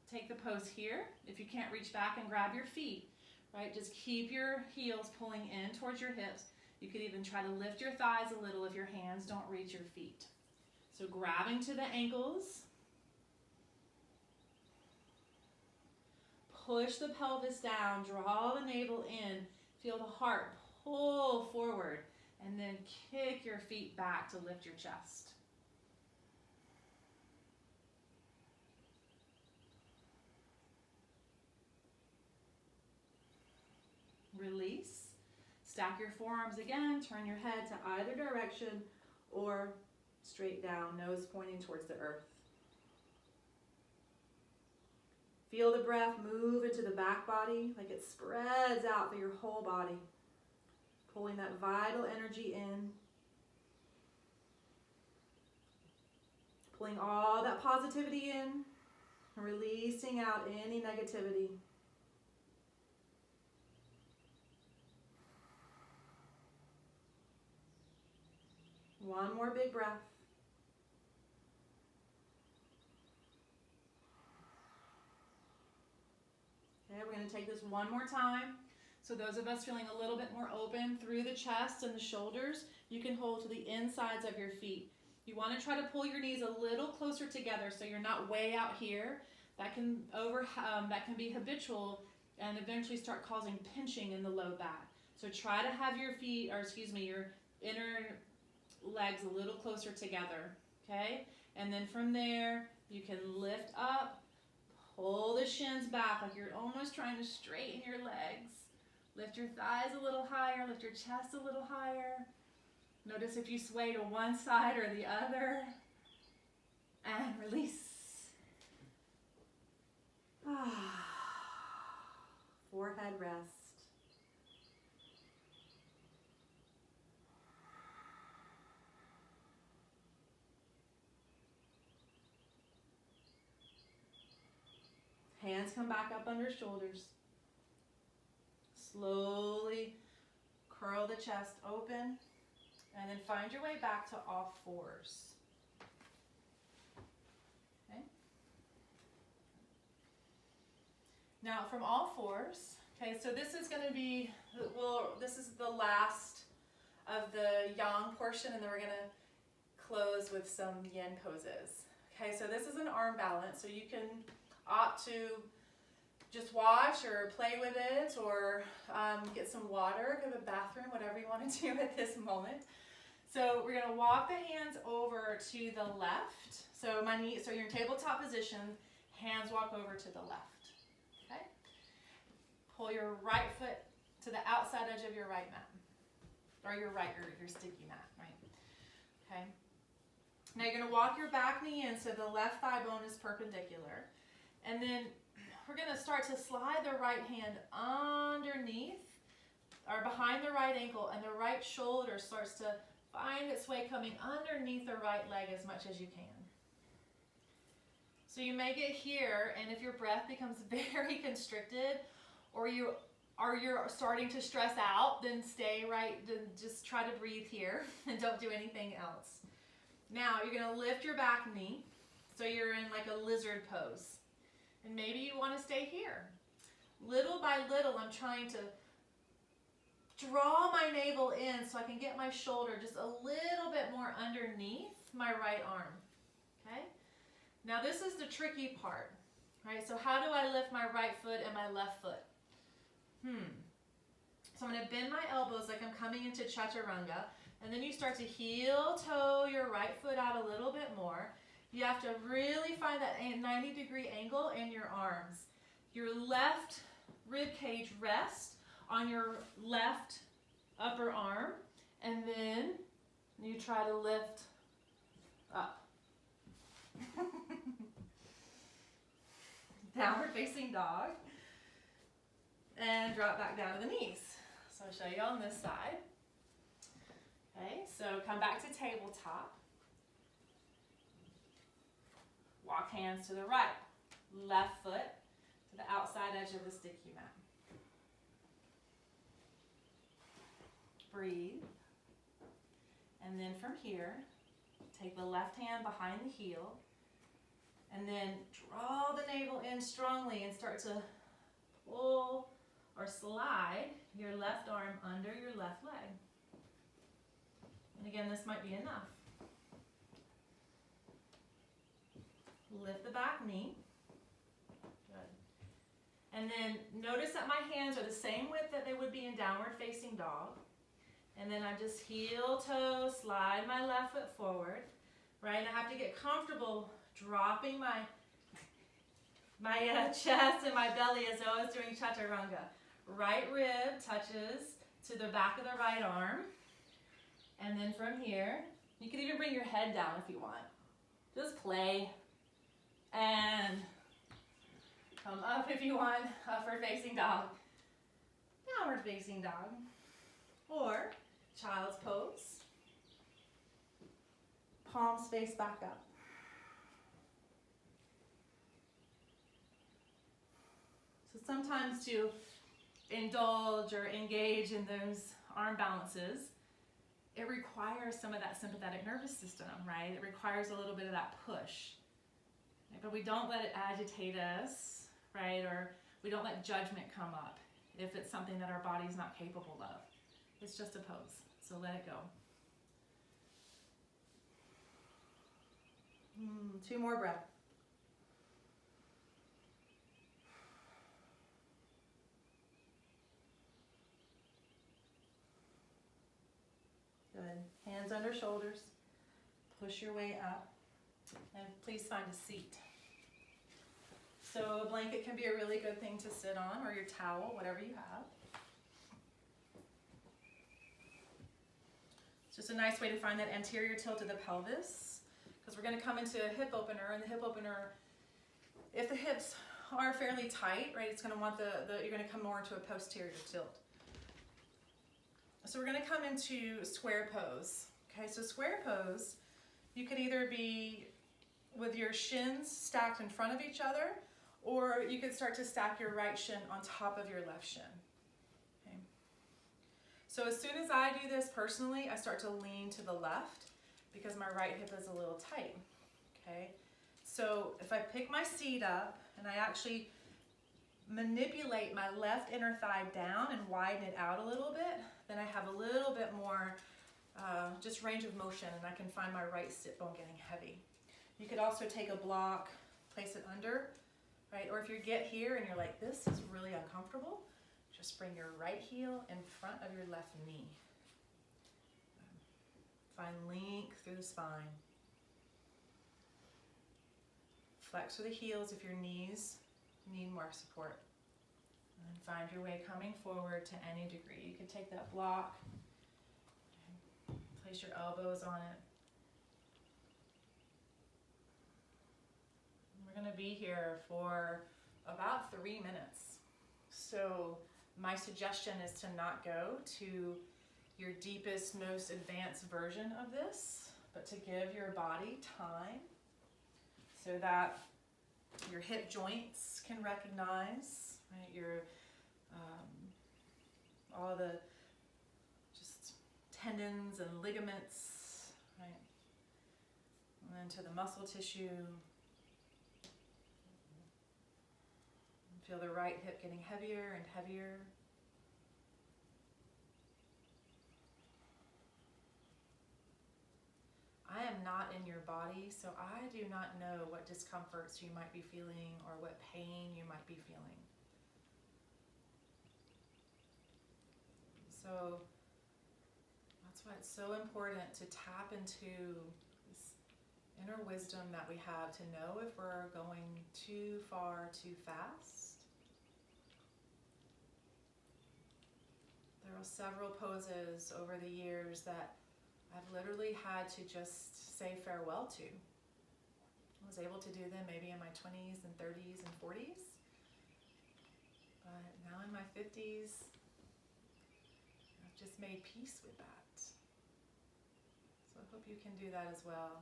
S1: take the pose here, if you can't reach back and grab your feet, right? Just keep your heels pulling in towards your hips. You could even try to lift your thighs a little if your hands don't reach your feet. So grabbing to the ankles. Push the pelvis down, draw the navel in, feel the heart pull forward, and then kick your feet back to lift your chest. Release. Stack your forearms again, turn your head to either direction or straight down, nose pointing towards the earth. Feel the breath move into the back body like it spreads out through your whole body, pulling that vital energy in, pulling all that positivity in, releasing out any negativity. One more big breath. Okay, we're going to take this one more time. So those of us feeling a little bit more open through the chest and the shoulders, you can hold to the insides of your feet. You want to try to pull your knees a little closer together so you're not way out here. That can be habitual and eventually start causing pinching in the low back. So try to have your your inner legs a little closer together, okay? And then from there, you can lift up, pull the shins back like you're almost trying to straighten your legs. Lift your thighs a little higher, lift your chest a little higher. Notice if you sway to one side or the other. And release. Forehead rest. Hands come back up under shoulders. Slowly Curl the chest open, and then find your way back to all fours. Okay. Now from all fours, okay, so this is going to be, this is the last of the yang portion, and then we're going to close with some yin poses. Okay, so this is an arm balance, so you can opt to just watch or play with it, or get some water, go to the bathroom, whatever you want to do at this moment. So we're going to walk the hands over to the left. So my knee, so you're in tabletop position, hands walk over to the left. Okay. Pull your right foot to the outside edge of your right mat, or your sticky mat, right? Okay. Now you're going to walk your back knee in so the left thigh bone is perpendicular, and then we're going to start to slide the right hand underneath or behind the right ankle, and the right shoulder starts to find its way coming underneath the right leg as much as you can. So you may get here, and if your breath becomes very constricted, or you're starting to stress out, then stay right, then just try to breathe here and don't do anything else. Now you're going to lift your back knee, so you're in like a lizard pose. And maybe you want to stay here. Little by little, I'm trying to draw my navel in so I can get my shoulder just a little bit more underneath my right arm. Okay? Now this is the tricky part, right? So how do I lift my right foot and my left foot? So I'm going to bend my elbows like I'm coming into chaturanga, and then you start to heel toe your right foot out a little bit more. You have to really find that 90-degree angle in your arms. Your left rib cage rests on your left upper arm, and then you try to lift up. Downward facing dog. And drop back down to the knees. So I'll show you on this side. Okay, so come back to tabletop. Walk hands to the right, left foot to the outside edge of the sticky mat. Breathe. And then from here, take the left hand behind the heel, and then draw the navel in strongly and start to pull or slide your left arm under your left leg. And again, this might be enough. Lift the back knee. Good. And then notice that my hands are the same width that they would be in downward facing dog. And then I just heel toe, slide my left foot forward, right? And I have to get comfortable dropping my chest and my belly as though I was doing chaturanga. Right rib touches to the back of the right arm. And then from here, you can even bring your head down if you want. Just play. And come up if you want, upward facing dog, downward facing dog, or child's pose. Palms face back up. So sometimes to indulge or engage in those arm balances, it requires some of that sympathetic nervous system, right? It requires a little bit of that push. But we don't let it agitate us, right? Or we don't let judgment come up if it's something that our body's not capable of. It's just a pose, so let it go. 2 more breaths. Good. Hands under shoulders. Push your way up. And please find a seat. So a blanket can be a really good thing to sit on, or your towel, whatever you have. It's just a nice way to find that anterior tilt of the pelvis, because we're going to come into a hip opener, and the hip opener, if the hips are fairly tight, right, it's going to want you're going to come more into a posterior tilt. So we're going to come into square pose. Okay, so square pose, you could either be with your shins stacked in front of each other, or you could start to stack your right shin on top of your left shin. Okay. So as soon as I do this personally, I start to lean to the left because my right hip is a little tight, okay? So if I pick my seat up and I actually manipulate my left inner thigh down and widen it out a little bit, then I have a little bit more just range of motion, and I can find my right sit bone getting heavy. You could also take a block, place it under, right? Or if you get here and you're like, this is really uncomfortable, just bring your right heel in front of your left knee. Find length through the spine. Flex through the heels if your knees need more support. And find your way coming forward to any degree. You can take that block, place your elbows on it. We're going to be here for about 3 minutes. So my suggestion is to not go to your deepest, most advanced version of this, but to give your body time so that your hip joints can recognize, right, your all the just tendons and ligaments, right, and then to the muscle tissue. Feel the right hip getting heavier and heavier. I am not in your body, so I do not know what discomforts you might be feeling or what pain you might be feeling. So that's why it's so important to tap into this inner wisdom that we have to know if we're going too far, too fast. There are several poses over the years that I've literally had to just say farewell to. I was able to do them maybe in my 20s and 30s and 40s. But now in my 50s, I've just made peace with that. So I hope you can do that as well.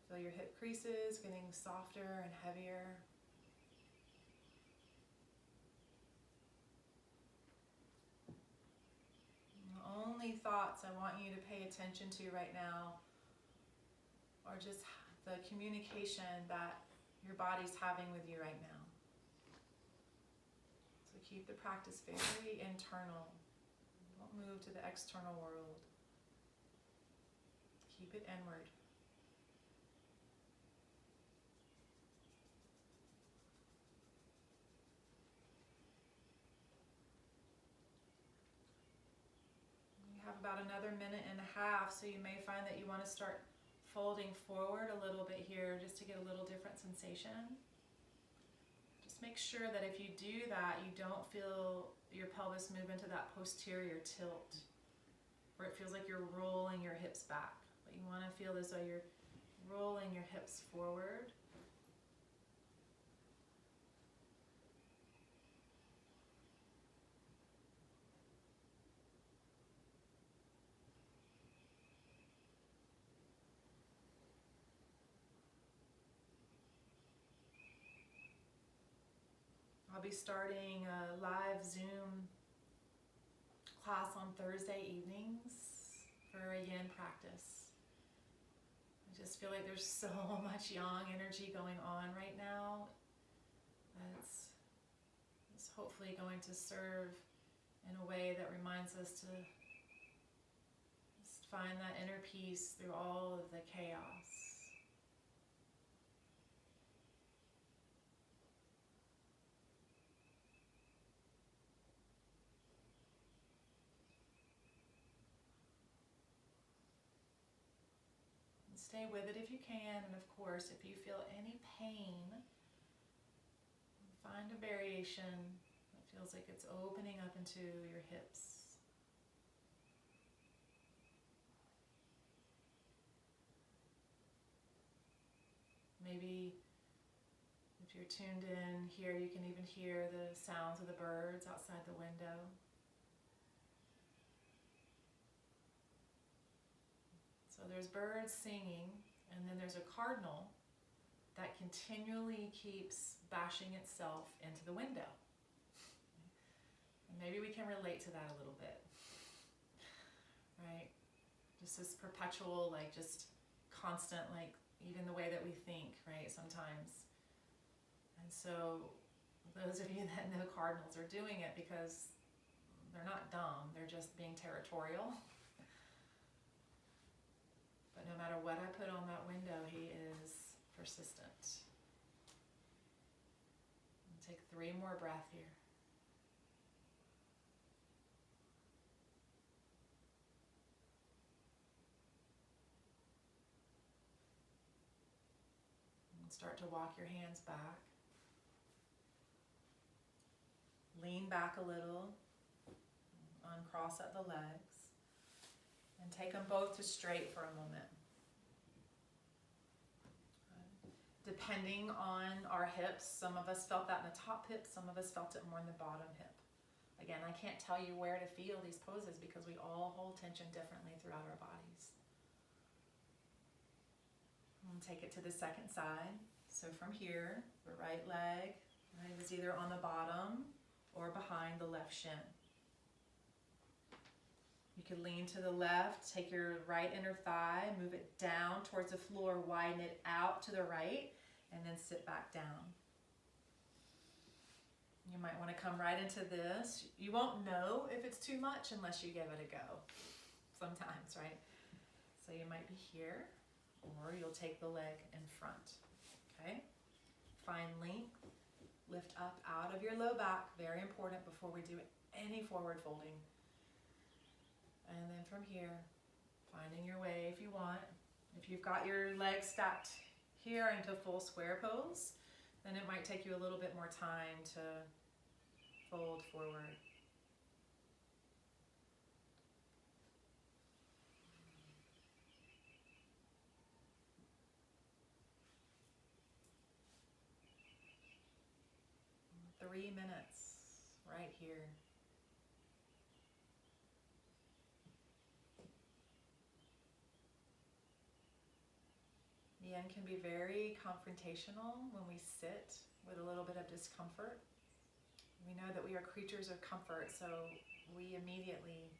S1: Feel your hip creases getting softer and heavier. Only thoughts I want you to pay attention to right now are just the communication that your body's having with you right now. So keep the practice very internal. Don't move to the external world. Keep it inward. About another minute and a half, so you may find that you want to start folding forward a little bit here just to get a little different sensation. Just make sure that if you do that, you don't feel your pelvis move into that posterior tilt where it feels like you're rolling your hips back, but you want to feel as though you're rolling your hips forward. I'll be starting a live Zoom class on Thursday evenings for a yin practice. I just feel like there's so much yang energy going on right now. It's hopefully going to serve in a way that reminds us to just find that inner peace through all of the chaos. Stay with it if you can, and of course, if you feel any pain, find a variation that feels like it's opening up into your hips. Maybe if you're tuned in here, you can even hear the sounds of the birds outside the window. So there's birds singing, and then there's a cardinal that continually keeps bashing itself into the window. And maybe we can relate to that a little bit, right? Just this perpetual, like just constant, like even the way that we think, right, sometimes. And so those of you that know cardinals are doing it because they're not dumb, they're just being territorial. But no matter what I put on that window, he is persistent. And take 3 more breaths here. And start to walk your hands back. Lean back a little. Uncross at the legs. And take them both to straight for a moment. Depending on our hips, some of us felt that in the top hip, some of us felt it more in the bottom hip. Again, I can't tell you where to feel these poses because we all hold tension differently throughout our bodies. And take it to the second side. So from here, the right leg, right, is either on the bottom or behind the left shin. You can lean to the left, take your right inner thigh, move it down towards the floor, widen it out to the right, and then sit back down. You might want to come right into this. You won't know if it's too much unless you give it a go sometimes, right? So you might be here, or you'll take the leg in front, okay? Find length, lift up out of your low back, very important before we do any forward folding. And then from here, finding your way if you want. If you've got your legs stacked here into full square pose, then it might take you a little bit more time to fold forward. And 3 minutes right here. Yin can be very confrontational when we sit with a little bit of discomfort. We know that we are creatures of comfort, so we immediately,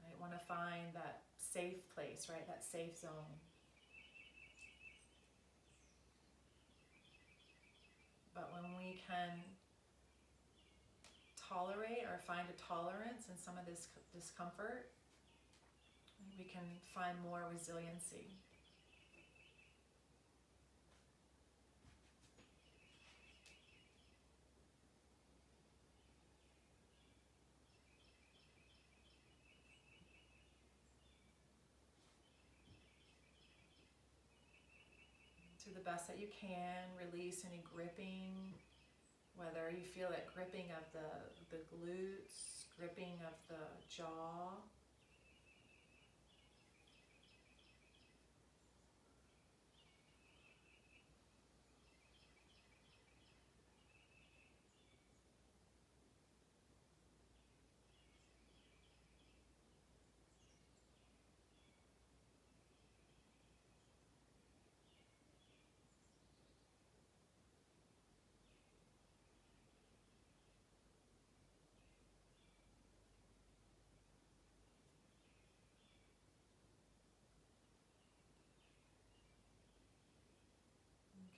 S1: right, want to find that safe place, right, that safe zone. But when we can tolerate or find a tolerance in some of this discomfort, we can find more resiliency. To the best that you can, release any gripping, whether you feel it gripping of the glutes, gripping of the jaw.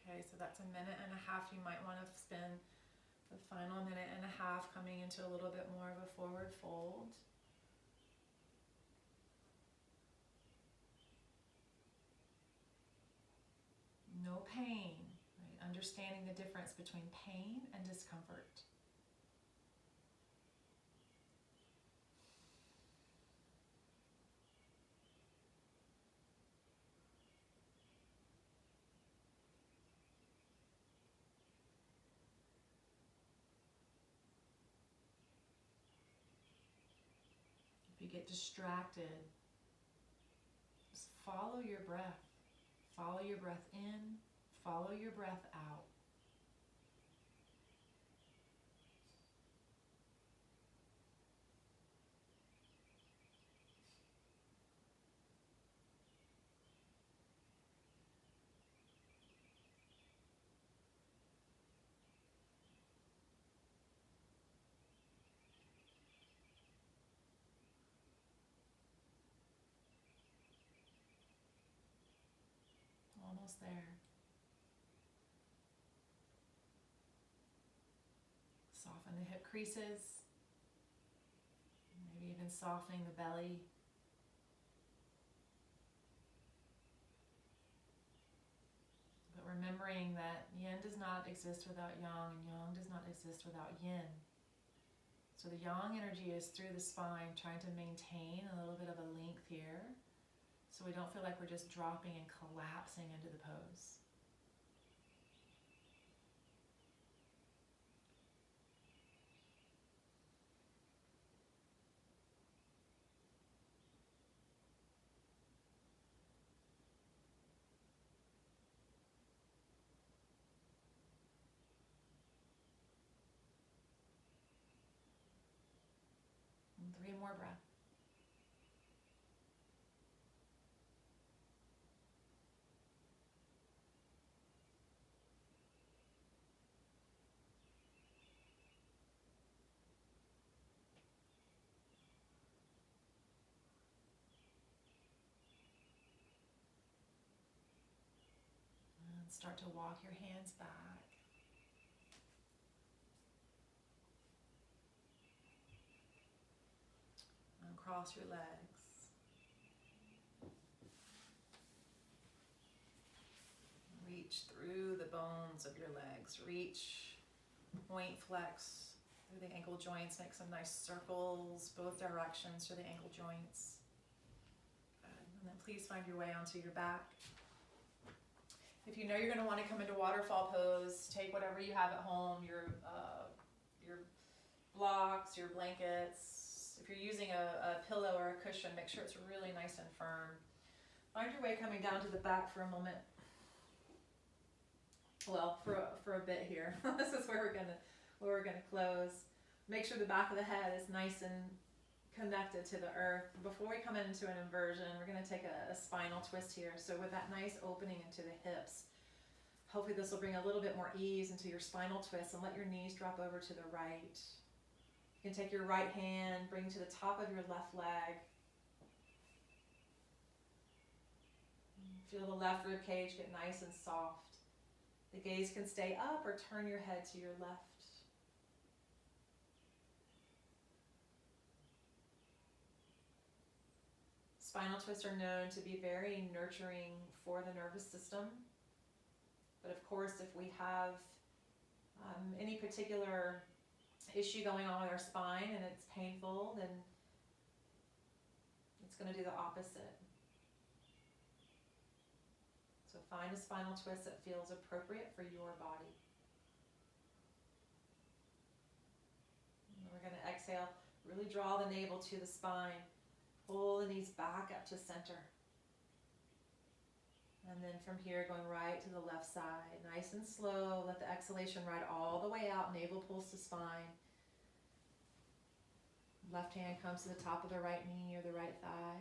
S1: Okay, so that's a minute and a half. You might want to spend the final minute and a half coming into a little bit more of a forward fold. No pain, right? Understanding the difference between pain and discomfort. If you get distracted, just follow your breath. Follow your breath in, follow your breath out. almost there. Soften the hip creases, maybe even softening the belly. But remembering that yin does not exist without yang, and yang does not exist without yin. So the yang energy is through the spine, trying to maintain a little bit of a length here, so we don't feel like we're just dropping and collapsing into the pose. And 3 more breaths. And start to walk your hands back. And cross your legs. Reach through the bones of your legs. Reach, point, flex through the ankle joints. Make some nice circles both directions through the ankle joints. And then please find your way onto your back. If you know you're going to want to come into waterfall pose, take whatever you have at home, your blocks, your blankets. If you're using a pillow or a cushion, make sure it's really nice and firm. Find your way coming down to the back for a moment. Well, for a bit here. This is where we're gonna close. Make sure the back of the head is nice and connected to the earth. Before we come into an inversion, we're gonna take a spinal twist here. So with that nice opening into the hips, hopefully this will bring a little bit more ease into your spinal twist, and let your knees drop over to the right. You can take your right hand, bring to the top of your left leg. Feel the left rib cage get nice and soft. The gaze can stay up or turn your head to your left. Spinal twists are known to be very nurturing for the nervous system. But of course, if we have any particular issue going on with our spine and it's painful, then it's going to do the opposite. So find a spinal twist that feels appropriate for your body. And we're going to exhale, really draw the navel to the spine, pull the knees back up to center. And then from here, going right to the left side, nice and slow. Let the exhalation ride all the way out, navel pulls to spine. Left hand comes to the top of the right knee or the right thigh.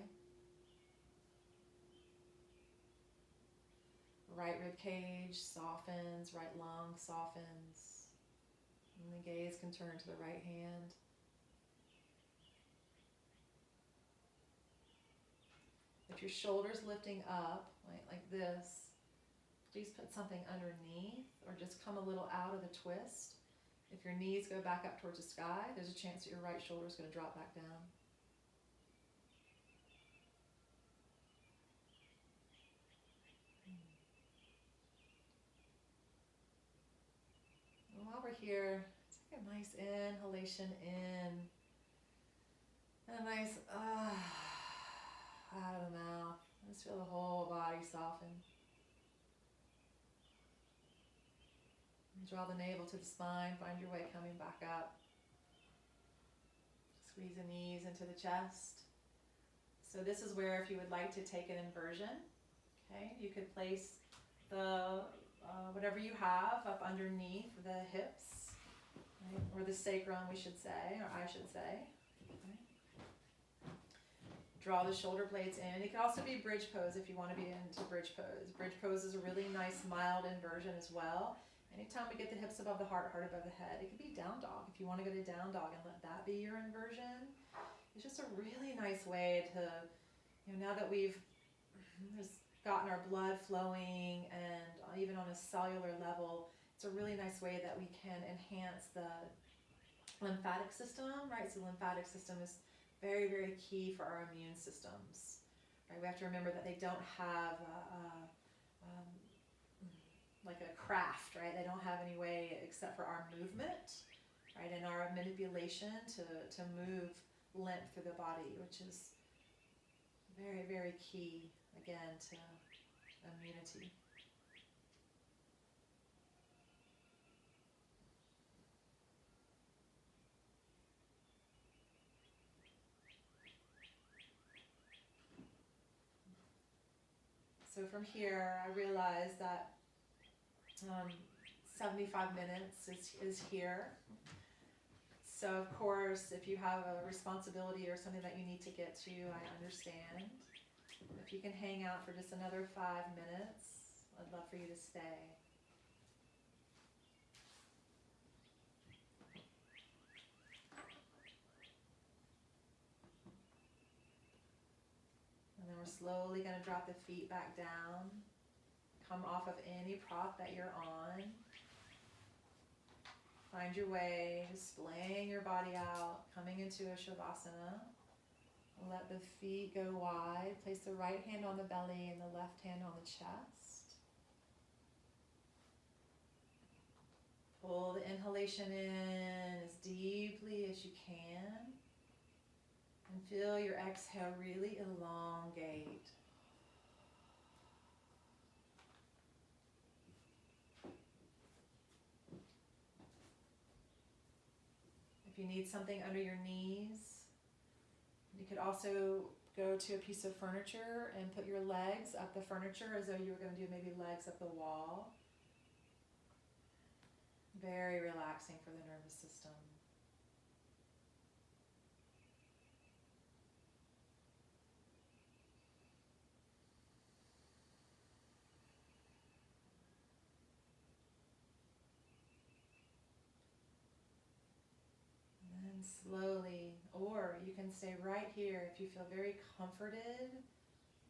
S1: Right rib cage softens, right lung softens. And the gaze can turn to the right hand. If your shoulder's lifting up, like this, please put something underneath or just come a little out of the twist. If your knees go back up towards the sky, there's a chance that your right shoulder is going to drop back down. And while we're here, take a nice inhalation in and a nice out of the mouth. Just feel the whole body soften. And draw the navel to the spine. Find your way coming back up. Squeeze the knees into the chest. So this is where, if you would like to take an inversion, okay, you could place the whatever you have up underneath the hips, right? Or the sacrum, we should say, or I should say. Draw the shoulder blades in. It can also be bridge pose if you want to be into bridge pose. Bridge pose is a really nice mild inversion as well. Anytime we get the hips above the heart, heart above the head, it could be down dog. If you want to go to down dog and let that be your inversion, it's just a really nice way to, now that there's gotten our blood flowing, and even on a cellular level, it's a really nice way that we can enhance the lymphatic system, right? So the lymphatic system is very, very key for our immune systems, right? We have to remember that they don't have like a craft, right? They don't have any way except for our movement, right? And our manipulation to move lymph through the body, which is very, very key, again, to immunity. So from here, I realized that 75 minutes is here. So of course, if you have a responsibility or something that you need to get to, I understand. If you can hang out for just another 5 minutes, I'd love for you to stay. And then we're slowly going to drop the feet back down. Come off of any prop that you're on. Find your way, displaying your body out, coming into a Shavasana. Let the feet go wide. Place the right hand on the belly and the left hand on the chest. Pull the inhalation in as deeply as you can. And feel your exhale really elongate. If you need something under your knees, you could also go to a piece of furniture and put your legs up the furniture as though you were going to do maybe legs up the wall. Very relaxing for the nervous system. And then slowly, or you can stay right here if you feel very comforted,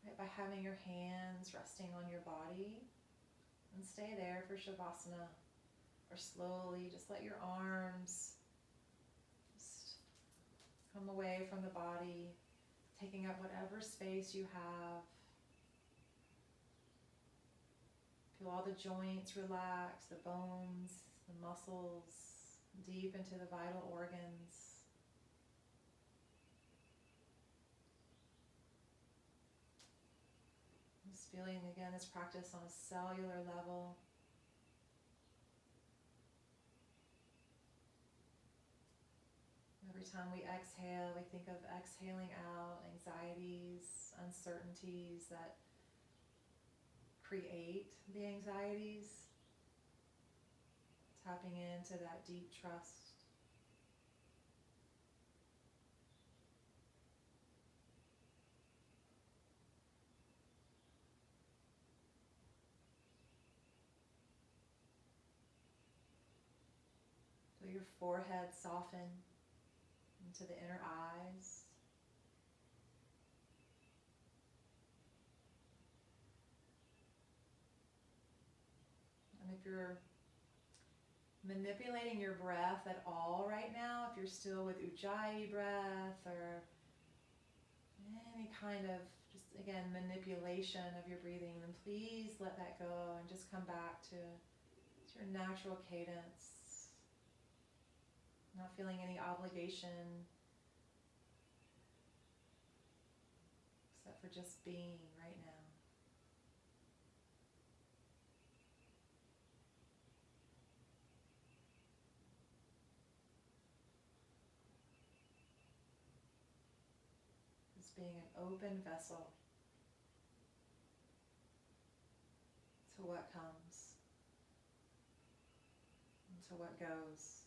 S1: right, by having your hands resting on your body. And stay there for Shavasana. Or slowly, just let your arms just come away from the body, taking up whatever space you have. Feel all the joints relax, the bones, the muscles, deep into the vital organs. Just feeling again this practice on a cellular level. Every time we exhale, we think of exhaling out anxieties, uncertainties that create the anxieties. Tapping into that deep trust. Feel your forehead soften into the inner eyes. And if you're manipulating your breath at all right now, if you're still with Ujjayi breath or any kind of just again manipulation of your breathing, then please let that go and just come back to your natural cadence. Not feeling any obligation except for just being right now. Just being an open vessel to what comes and to what goes.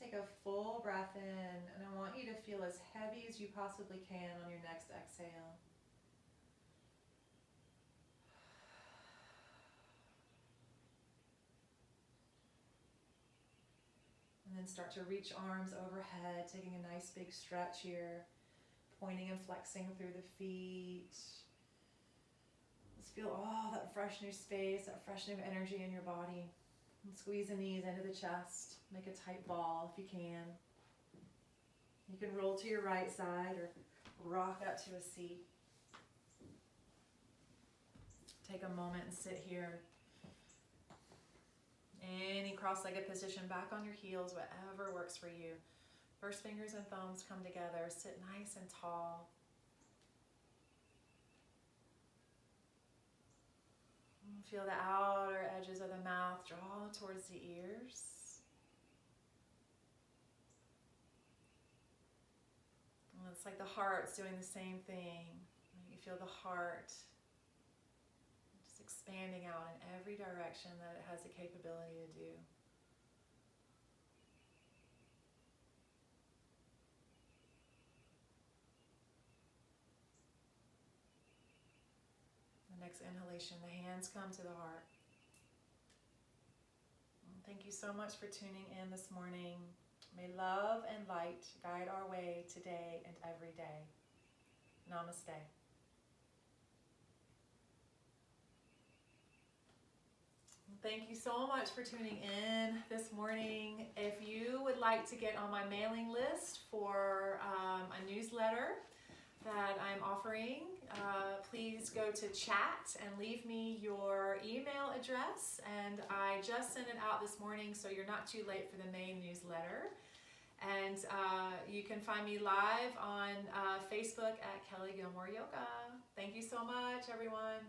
S1: take a full breath in, and I want you to feel as heavy as you possibly can on your next exhale. And then start to reach arms overhead, taking a nice big stretch here, pointing and flexing through the feet. Just feel all that fresh new space, that fresh new energy in your body. And squeeze the knees into the chest. Make a tight ball if you can. You can roll to your right side or rock up to a seat. Take a moment and sit here. Any cross-legged position, back on your heels, whatever works for you. First fingers and thumbs come together. Sit nice and tall. Feel the outer edges of the mouth draw towards the ears. And it's like the heart's doing the same thing. You feel the heart just expanding out in every direction that it has the capability to do. Next inhalation, the hands come to the heart. Thank you so much for tuning in this morning. May love and light guide our way today and every day. Namaste. Thank you so much for tuning in this morning. If you would like to get on my mailing list for a newsletter that I'm offering, please go to chat and leave me your email address. And I just sent it out this morning, so you're not too late for the main newsletter. And you can find me live on Facebook at Kelly Gilmore Yoga. Thank you so much, everyone.